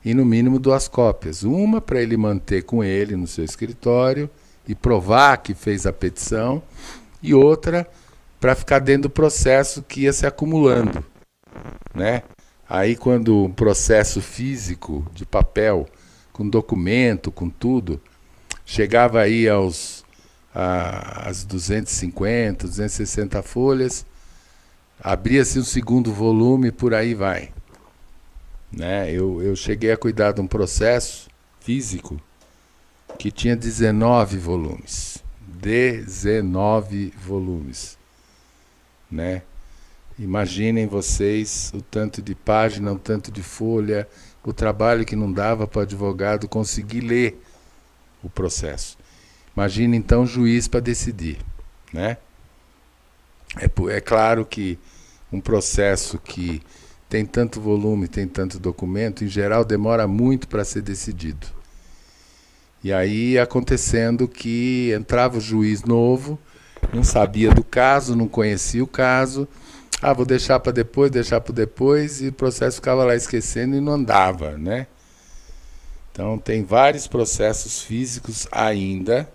e no mínimo 2 cópias. Uma para ele manter com ele no seu escritório e provar que fez a petição, e outra para ficar dentro do processo que ia se acumulando, né? Aí quando um processo físico de papel, com documento, com tudo, chegava aí às 250, 260 folhas, abria-se um segundo volume e por aí vai, né? Eu cheguei a cuidar de um processo físico que tinha 19 volumes. 19 volumes, né? Imaginem vocês o tanto de página, o tanto de folha, o trabalho que não dava para o advogado conseguir ler o processo. Imagine então o juiz para decidir, né? É claro que um processo que tem tanto volume, tem tanto documento, em geral demora muito para ser decidido. E aí acontecendo que entrava o juiz novo, não sabia do caso, não conhecia o caso, vou deixar para depois, e o processo ficava lá esquecendo e não andava, né? Então tem vários processos físicos ainda,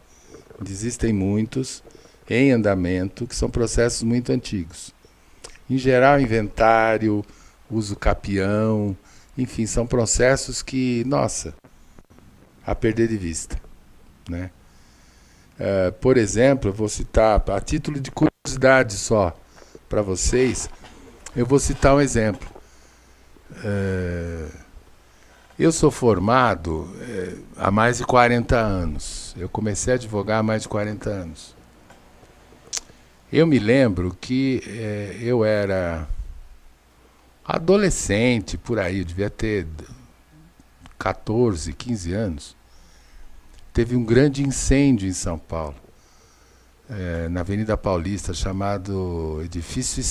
existem muitos, em andamento, que são processos muito antigos. Em geral, inventário, uso capião, enfim, são processos que, nossa, a perder de vista, né? Por exemplo, eu vou citar, a título de curiosidade só, para vocês, eu vou citar um exemplo. Eu sou formado há mais de 40 anos. Eu comecei a advogar há mais de 40 anos. Eu me lembro que eu era adolescente, por aí, eu devia ter 14, 15 anos. Teve um grande incêndio em São Paulo, na Avenida Paulista, chamado Edifício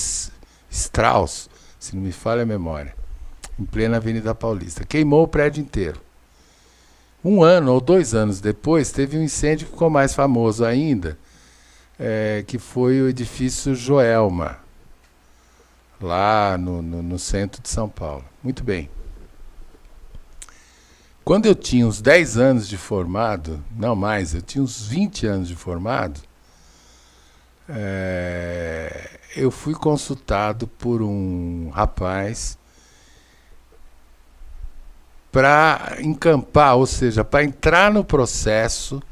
Strauss, se não me falha a memória, em plena Avenida Paulista. Queimou o prédio inteiro. 1 ano ou 2 anos depois, teve um incêndio que ficou mais famoso ainda, que foi o Edifício Joelma, lá no centro de São Paulo. Muito bem. Quando eu tinha uns 10 anos de formado, não mais, eu tinha uns 20 anos de formado, eu fui consultado por um rapaz para encampar, ou seja, para entrar no processo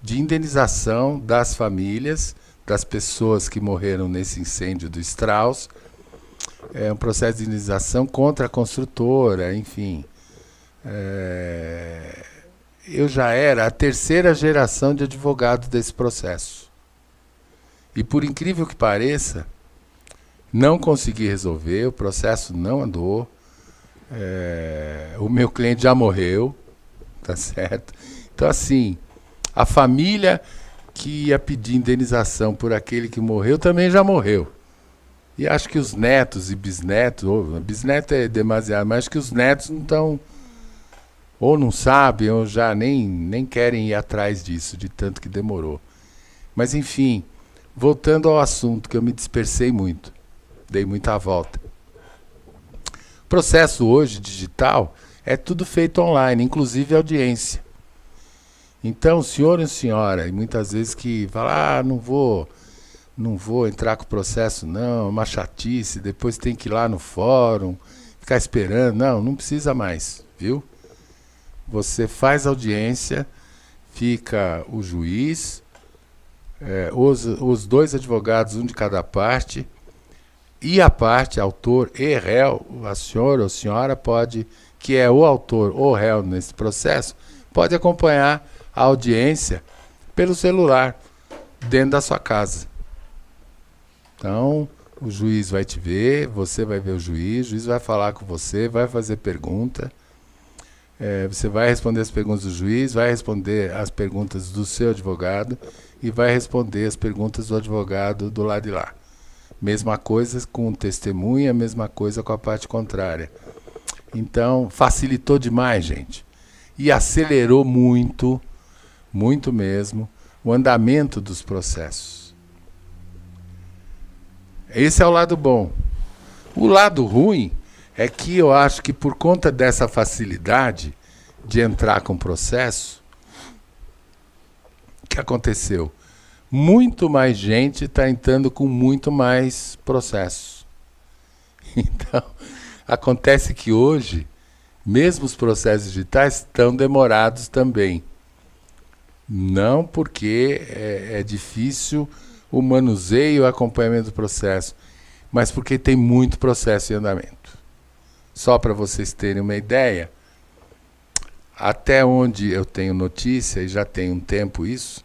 de indenização das famílias, das pessoas que morreram nesse incêndio do Strauss. É um processo de indenização contra a construtora, enfim. Eu já era a 3ª geração de advogados desse processo. E por incrível que pareça, não consegui resolver, o processo não andou, o meu cliente já morreu, tá certo? Então assim, a família que ia pedir indenização por aquele que morreu também já morreu. E acho que os netos e bisnetos, bisneto é demasiado, mas acho que os netos não estão, ou não sabem, ou já nem querem ir atrás disso, de tanto que demorou. Mas enfim, voltando ao assunto, que eu me dispersei muito, dei muita volta. O processo hoje, digital, é tudo feito online, inclusive audiência. Então, senhor e senhora, e muitas vezes que fala, não vou entrar com o processo não, é uma chatice, depois tem que ir lá no fórum, ficar esperando. Não precisa mais, viu? Você faz audiência, fica o juiz, os 2 advogados, um de cada parte, e a parte, autor e réu, a senhora ou senhora pode, que é o autor ou réu nesse processo, pode acompanhar a audiência pelo celular, dentro da sua casa. Então, o juiz vai te ver, você vai ver o juiz vai falar com você, vai fazer pergunta, você vai responder as perguntas do juiz, vai responder as perguntas do seu advogado e vai responder as perguntas do advogado do lado de lá. Mesma coisa com testemunha, mesma coisa com a parte contrária. Então, facilitou demais, gente. E acelerou muito, muito mesmo, o andamento dos processos. Esse é o lado bom. O lado ruim é que eu acho que por conta dessa facilidade de entrar com o processo, o que aconteceu? Muito mais gente está entrando com muito mais processos. Então, acontece que hoje, mesmo os processos digitais estão demorados também. Não porque é difícil o manuseio e o acompanhamento do processo, mas porque tem muito processo em andamento. Só para vocês terem uma ideia, até onde eu tenho notícia, e já tem um tempo isso,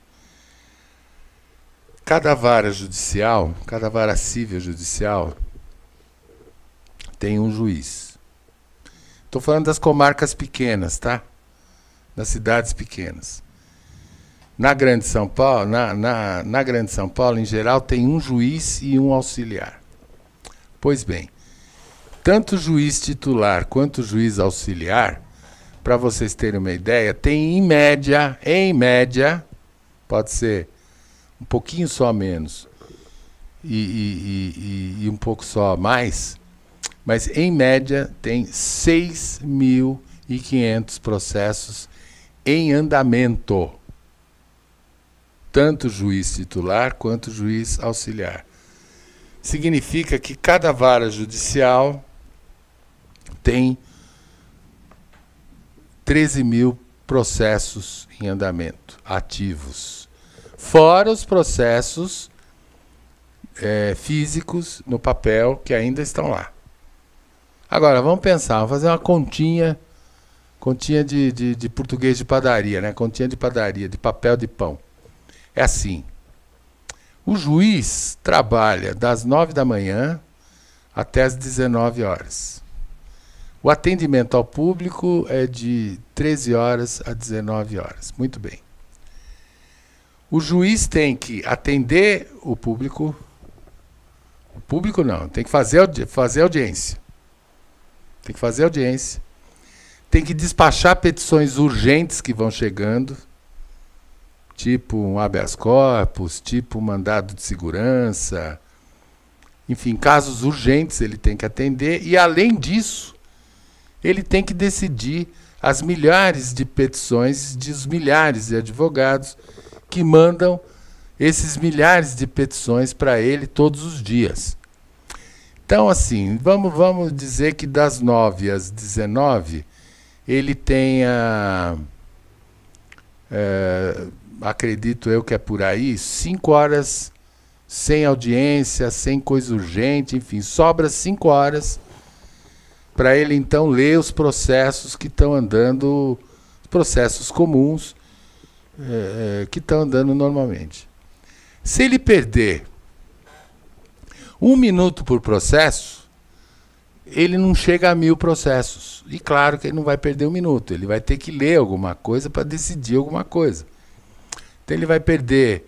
cada vara judicial, cada vara civil judicial tem um juiz. Estou falando das comarcas pequenas, tá? Das cidades pequenas. Na Grande São Paulo, na Grande São Paulo, em geral, tem um juiz e um auxiliar. Pois bem, tanto o juiz titular quanto o juiz auxiliar, para vocês terem uma ideia, tem em média, pode ser um pouquinho só menos e um pouco só mais, mas em média tem 6.500 processos em andamento. Tanto o juiz titular quanto o juiz auxiliar. Significa que cada vara judicial tem 13.000 processos em andamento, ativos. Fora os processos físicos no papel que ainda estão lá. Agora, vamos pensar, vamos fazer uma continha de português de padaria, né? Continha de padaria, de papel de pão. É assim, o juiz trabalha das 9 da manhã até as 19 horas. O atendimento ao público é de 13 horas a 19 horas. Muito bem. O juiz tem que atender o público não, tem que fazer audiência. Tem que fazer audiência. Tem que despachar petições urgentes que vão chegando, tipo um habeas corpus, tipo um mandado de segurança, enfim, casos urgentes ele tem que atender, e além disso, ele tem que decidir as milhares de petições dos milhares de advogados que mandam esses milhares de petições para ele todos os dias. Então, assim, vamos dizer que das 9 às 19, ele tenha... acredito eu que é por aí, 5 horas sem audiência, sem coisa urgente, enfim, sobra 5 horas para ele então ler os processos que estão andando, processos comuns que estão andando normalmente. Se ele perder 1 minuto por processo, ele não chega a 1000 processos. E claro que ele não vai perder 1 minuto, ele vai ter que ler alguma coisa para decidir alguma coisa. Então ele vai perder,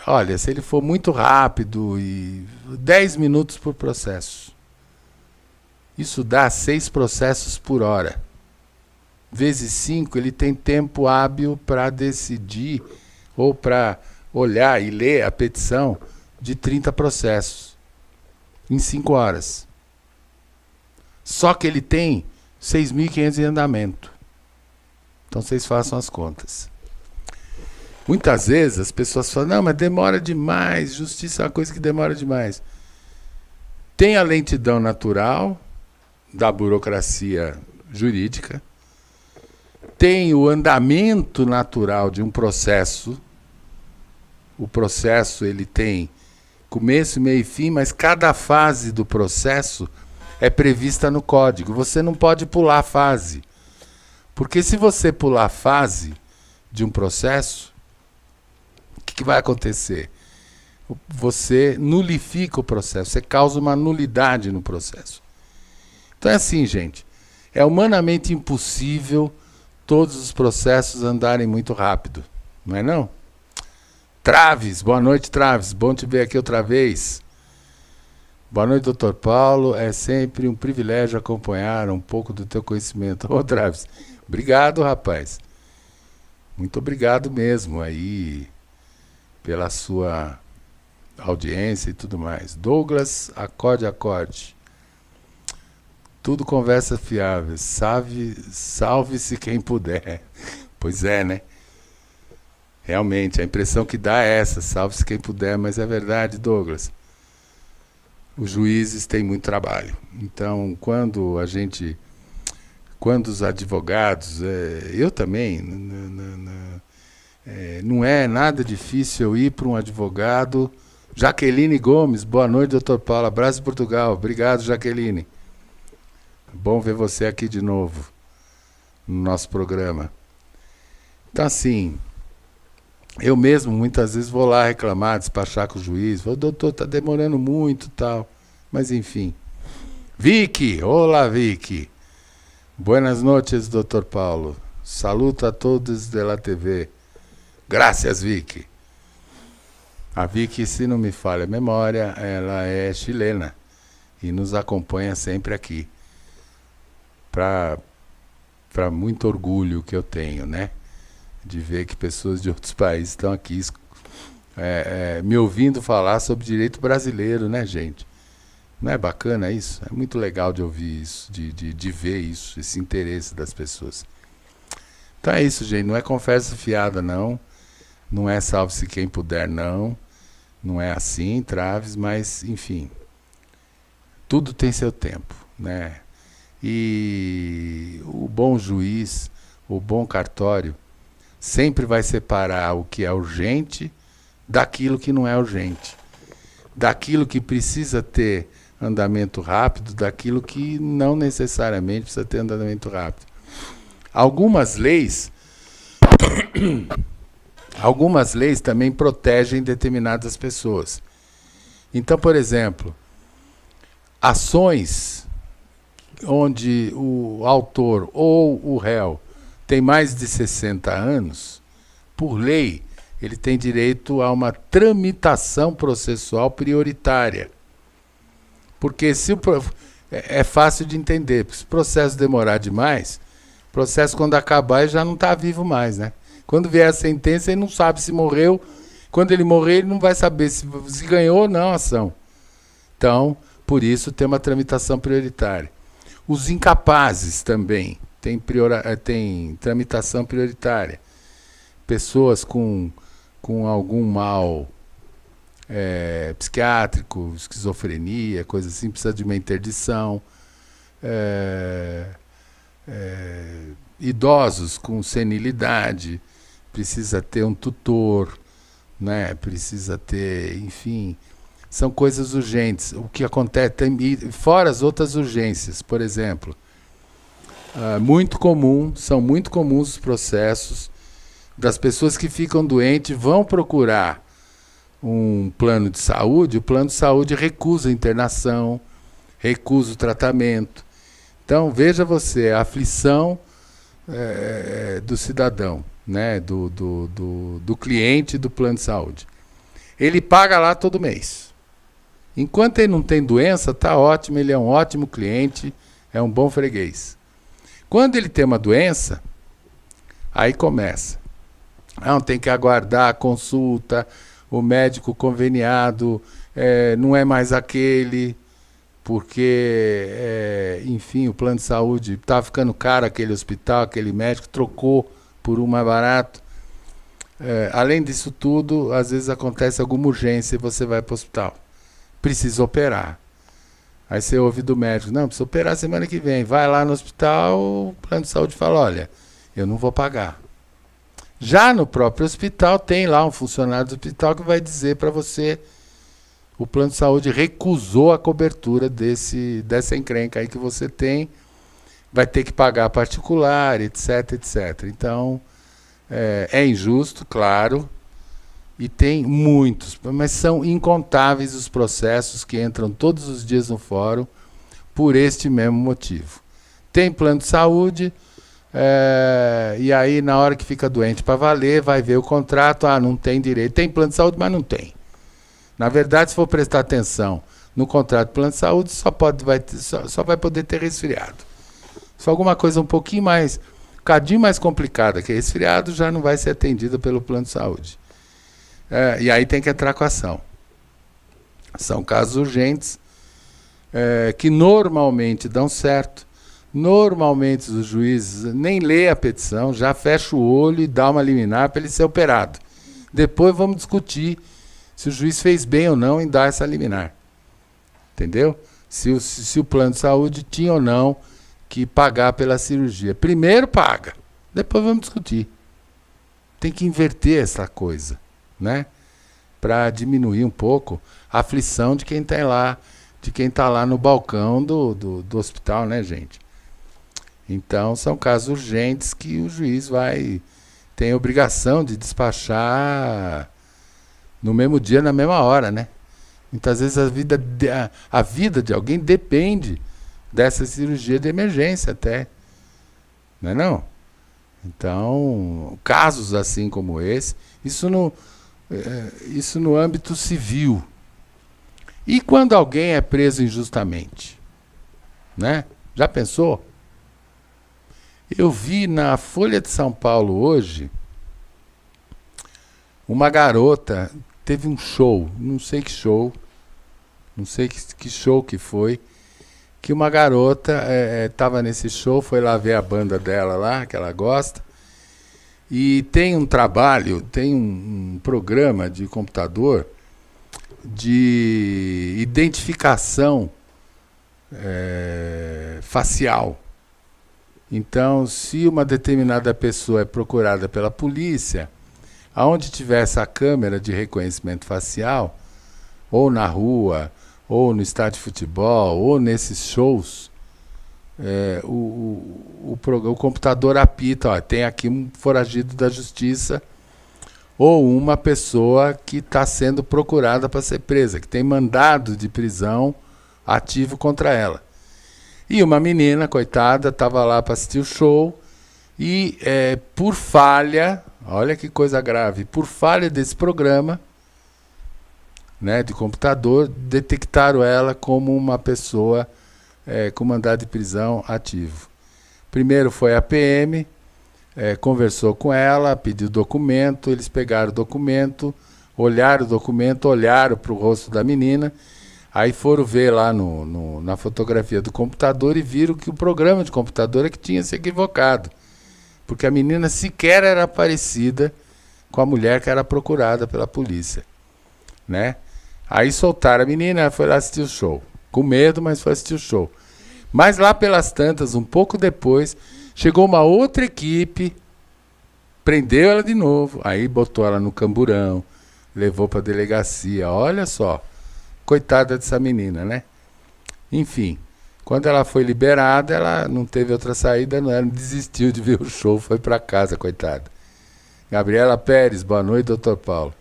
olha, se ele for muito rápido, 10 minutos por processo. Isso dá 6 processos por hora. Vezes 5, ele tem tempo hábil para decidir ou para olhar e ler a petição de 30 processos em 5 horas. Só que ele tem 6.500 em andamento. Então vocês façam as contas. Muitas vezes as pessoas falam, não, mas demora demais, justiça é uma coisa que demora demais. Tem a lentidão natural da burocracia jurídica, tem o andamento natural de um processo. O processo ele tem começo, meio e fim, mas cada fase do processo é prevista no código. Você não pode pular a fase. Porque se você pular a fase de um processo, o que vai acontecer? Você nulifica o processo, você causa uma nulidade no processo. Então é assim, gente. É humanamente impossível todos os processos andarem muito rápido. Não é não? Traves, boa noite, Traves. Bom te ver aqui outra vez. Boa noite, doutor Paulo. É sempre um privilégio acompanhar um pouco do teu conhecimento. Ô, Traves, obrigado, rapaz. Muito obrigado mesmo aí pela sua audiência e tudo mais. Douglas, acorde. Tudo conversa fiável. Salve-se quem puder. Pois é, né? Realmente, a impressão que dá é essa. Salve-se quem puder, mas é verdade, Douglas. Os juízes têm muito trabalho. Então, quando os advogados, eu também, não é nada difícil eu ir para um advogado. Jaqueline Gomes, boa noite, doutor Paulo. Abraço de Portugal. Obrigado, Jaqueline. Bom ver você aqui de novo. no nosso programa. Então, assim, eu mesmo muitas vezes vou lá reclamar, despachar com o juiz, falo, doutor, está demorando muito e tal. Mas, enfim. Vicky, olá, Vicky. Buenas noches, doutor Paulo. Saluto a todos da TV. Graças, Vicky. A Vicky, se não me falha a memória, ela é chilena e nos acompanha sempre aqui. Para muito orgulho que eu tenho, né? De ver que pessoas de outros países estão aqui me ouvindo falar sobre direito brasileiro, né, gente? Não é bacana isso? É muito legal de ouvir isso, de ver isso, esse interesse das pessoas. Então é isso, gente. Não é conversa fiada, não. Não é salve-se quem puder, não. Não é assim, traves, mas, enfim. Tudo tem seu tempo, né? E o bom juiz, o bom cartório, sempre vai separar o que é urgente daquilo que não é urgente. Daquilo que precisa ter andamento rápido, daquilo que não necessariamente precisa ter andamento rápido. Algumas leis também protegem determinadas pessoas. Então, por exemplo, ações onde o autor ou o réu tem mais de 60 anos, por lei, ele tem direito a uma tramitação processual prioritária. Porque é fácil de entender, porque se o processo demorar demais, o processo quando acabar ele já não está vivo mais, né? Quando vier a sentença, ele não sabe se morreu. Quando ele morrer, ele não vai saber se ganhou ou não a ação. Então, por isso, tem uma tramitação prioritária. Os incapazes também têm tramitação prioritária. Pessoas com algum mal psiquiátrico, esquizofrenia, coisa assim, precisa de uma interdição. Idosos com senilidade, precisa ter um tutor, né? Precisa ter, enfim, são coisas urgentes. O que acontece, fora as outras urgências, por exemplo, são muito comuns os processos das pessoas que ficam doentes, vão procurar um plano de saúde, o plano de saúde recusa a internação, recusa o tratamento. Então, veja você, a aflição do cidadão, né? do cliente do plano de saúde. Ele paga lá todo mês. Enquanto ele não tem doença, está ótimo, ele é um ótimo cliente, é um bom freguês. Quando ele tem uma doença, aí começa. Não, tem que aguardar a consulta, o médico conveniado não é mais aquele, porque, enfim, o plano de saúde está ficando caro, aquele hospital, aquele médico, trocou por um mais barato. Além disso tudo, às vezes acontece alguma urgência e você vai para o hospital. Precisa operar. Aí você ouve do médico, não, precisa operar semana que vem. Vai lá no hospital, o plano de saúde fala, olha, eu não vou pagar. Já no próprio hospital, tem lá um funcionário do hospital que vai dizer para você, o plano de saúde recusou a cobertura dessa encrenca aí que você tem, vai ter que pagar particular, etc, etc. Então, é injusto, claro, e tem muitos, mas são incontáveis os processos que entram todos os dias no fórum por este mesmo motivo. Tem plano de saúde, e aí na hora que fica doente para valer, vai ver o contrato, não tem direito, tem plano de saúde, mas não tem. Na verdade, se for prestar atenção no contrato de plano de saúde, só vai poder ter resfriado. Se alguma coisa um pouquinho mais, um bocadinho mais complicada que resfriado, já não vai ser atendida pelo plano de saúde. E aí tem que entrar com a ação. São casos urgentes que normalmente dão certo. Normalmente os juízes nem lê a petição, já fecha o olho e dá uma liminar para ele ser operado. Depois vamos discutir se o juiz fez bem ou não em dar essa liminar. Entendeu? Se o plano de saúde tinha ou não que pagar pela cirurgia. Primeiro paga, depois vamos discutir. Tem que inverter essa coisa, né? Para diminuir um pouco a aflição de quem está lá no balcão do hospital, né, gente? Então, são casos urgentes que o juiz tem a obrigação de despachar no mesmo dia, na mesma hora, né? Muitas vezes a vida de alguém depende dessa cirurgia de emergência até. Não é não? Então, casos assim como esse, isso no âmbito civil. E quando alguém é preso injustamente? Né? Já pensou? Eu vi na Folha de São Paulo hoje uma garota, teve um show, não sei que show que foi, que uma garota estava nesse show, foi lá ver a banda dela lá, que ela gosta, e tem um trabalho, tem um programa de computador de identificação facial. Então, se uma determinada pessoa é procurada pela polícia, aonde tiver essa câmera de reconhecimento facial, ou na rua, ou no estádio de futebol, ou nesses shows, o computador apita, ó, tem aqui um foragido da justiça, ou uma pessoa que está sendo procurada para ser presa, que tem mandado de prisão ativo contra ela. E uma menina, coitada, estava lá para assistir o show e, por falha, olha que coisa grave, por falha desse programa, né, de computador, detectaram ela como uma pessoa com mandado de prisão ativo. Primeiro foi a PM, conversou com ela, pediu documento, eles pegaram o documento, olharam para o rosto da menina, aí foram ver lá na fotografia do computador e viram que o programa de computador é que tinha se equivocado, porque a menina sequer era parecida com a mulher que era procurada pela polícia, né? Aí soltaram a menina, ela foi lá assistir o show, com medo, mas foi assistir o show. Mas lá pelas tantas, um pouco depois, chegou uma outra equipe, prendeu ela de novo, aí botou ela no camburão, levou para a delegacia, olha só. Coitada dessa menina, né? Enfim, quando ela foi liberada, ela não teve outra saída, ela desistiu de ver o show, foi para casa, coitada. Gabriela Pérez, boa noite, doutor Paulo.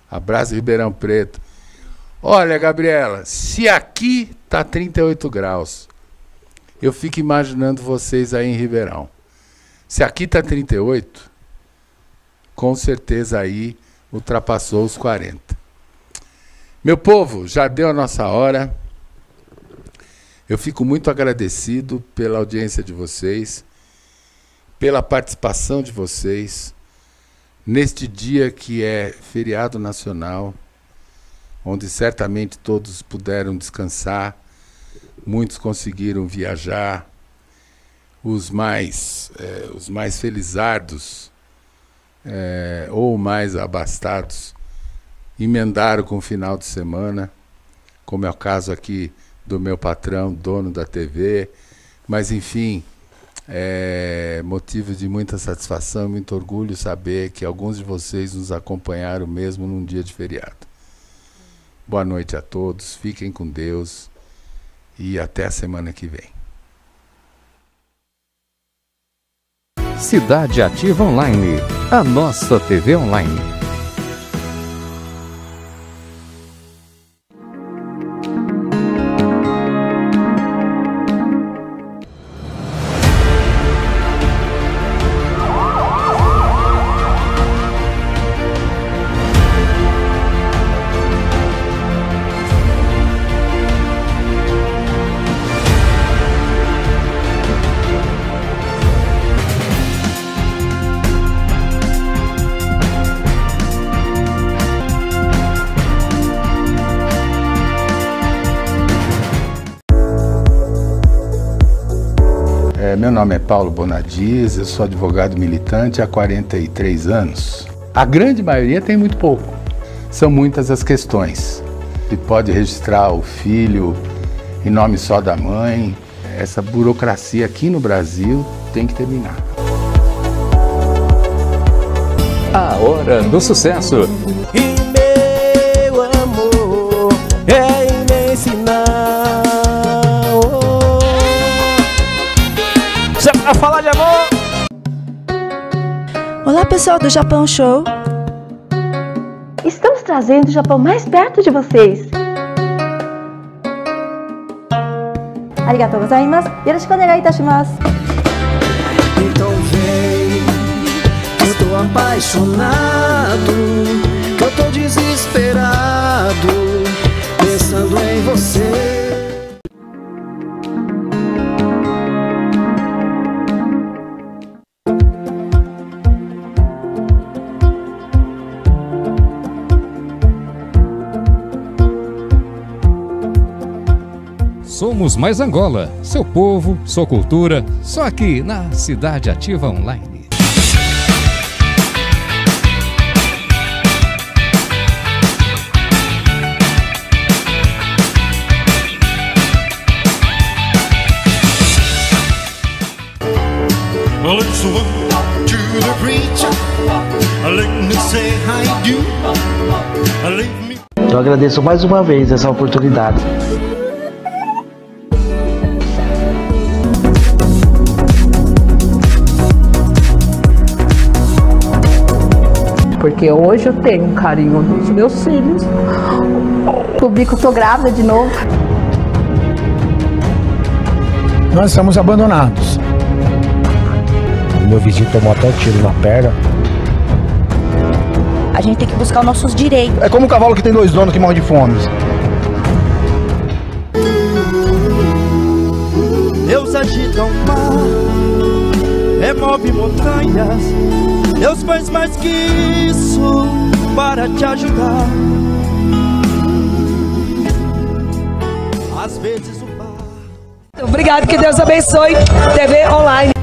Abraço, Ribeirão Preto. Olha, Gabriela, se aqui tá 38 graus, eu fico imaginando vocês aí em Ribeirão. Se aqui tá 38, com certeza aí ultrapassou os 40. Meu povo, já deu a nossa hora. Eu fico muito agradecido pela audiência de vocês, pela participação de vocês, neste dia que é feriado nacional, onde certamente todos puderam descansar, muitos conseguiram viajar, os mais felizardos ou mais abastados emendaram com o final de semana, como é o caso aqui do meu patrão, dono da TV, mas enfim, é motivo de muita satisfação, muito orgulho saber que alguns de vocês nos acompanharam mesmo num dia de feriado. Boa noite a todos, fiquem com Deus e até a semana que vem. Cidade Ativa Online, a nossa TV online. Meu nome é Paulo Bonadies, eu sou advogado militante há 43 anos. A grande maioria tem muito pouco. São muitas as questões. Se pode registrar o filho em nome só da mãe. Essa burocracia aqui no Brasil tem que terminar. A Hora do Sucesso. E meu amor é imenso. Olá, pessoal do Japão Show. Estamos trazendo o Japão mais perto de vocês. Arigatou gozaimasu. Yoroshiku onegai itashimasu. Então vem, eu tô apaixonado, que eu tô desesperado, pensando em você. Somos Mais Angola, seu povo, sua cultura, só aqui na Cidade Ativa Online. Well, it's one to the preacher. Let me say hi do. Leave me. Eu agradeço mais uma vez essa oportunidade. Porque hoje eu tenho um carinho dos meus filhos. Descobri que eu tô grávida de novo. Nós estamos abandonados. O meu vizinho tomou até um tiro na perna. A gente tem que buscar os nossos direitos. É como um cavalo que tem dois donos que morre de fome. Deus agita o mar, remove montanhas. Deus faz mais que isso para te ajudar. Às vezes o bar... Obrigado, que Deus abençoe. TV Online.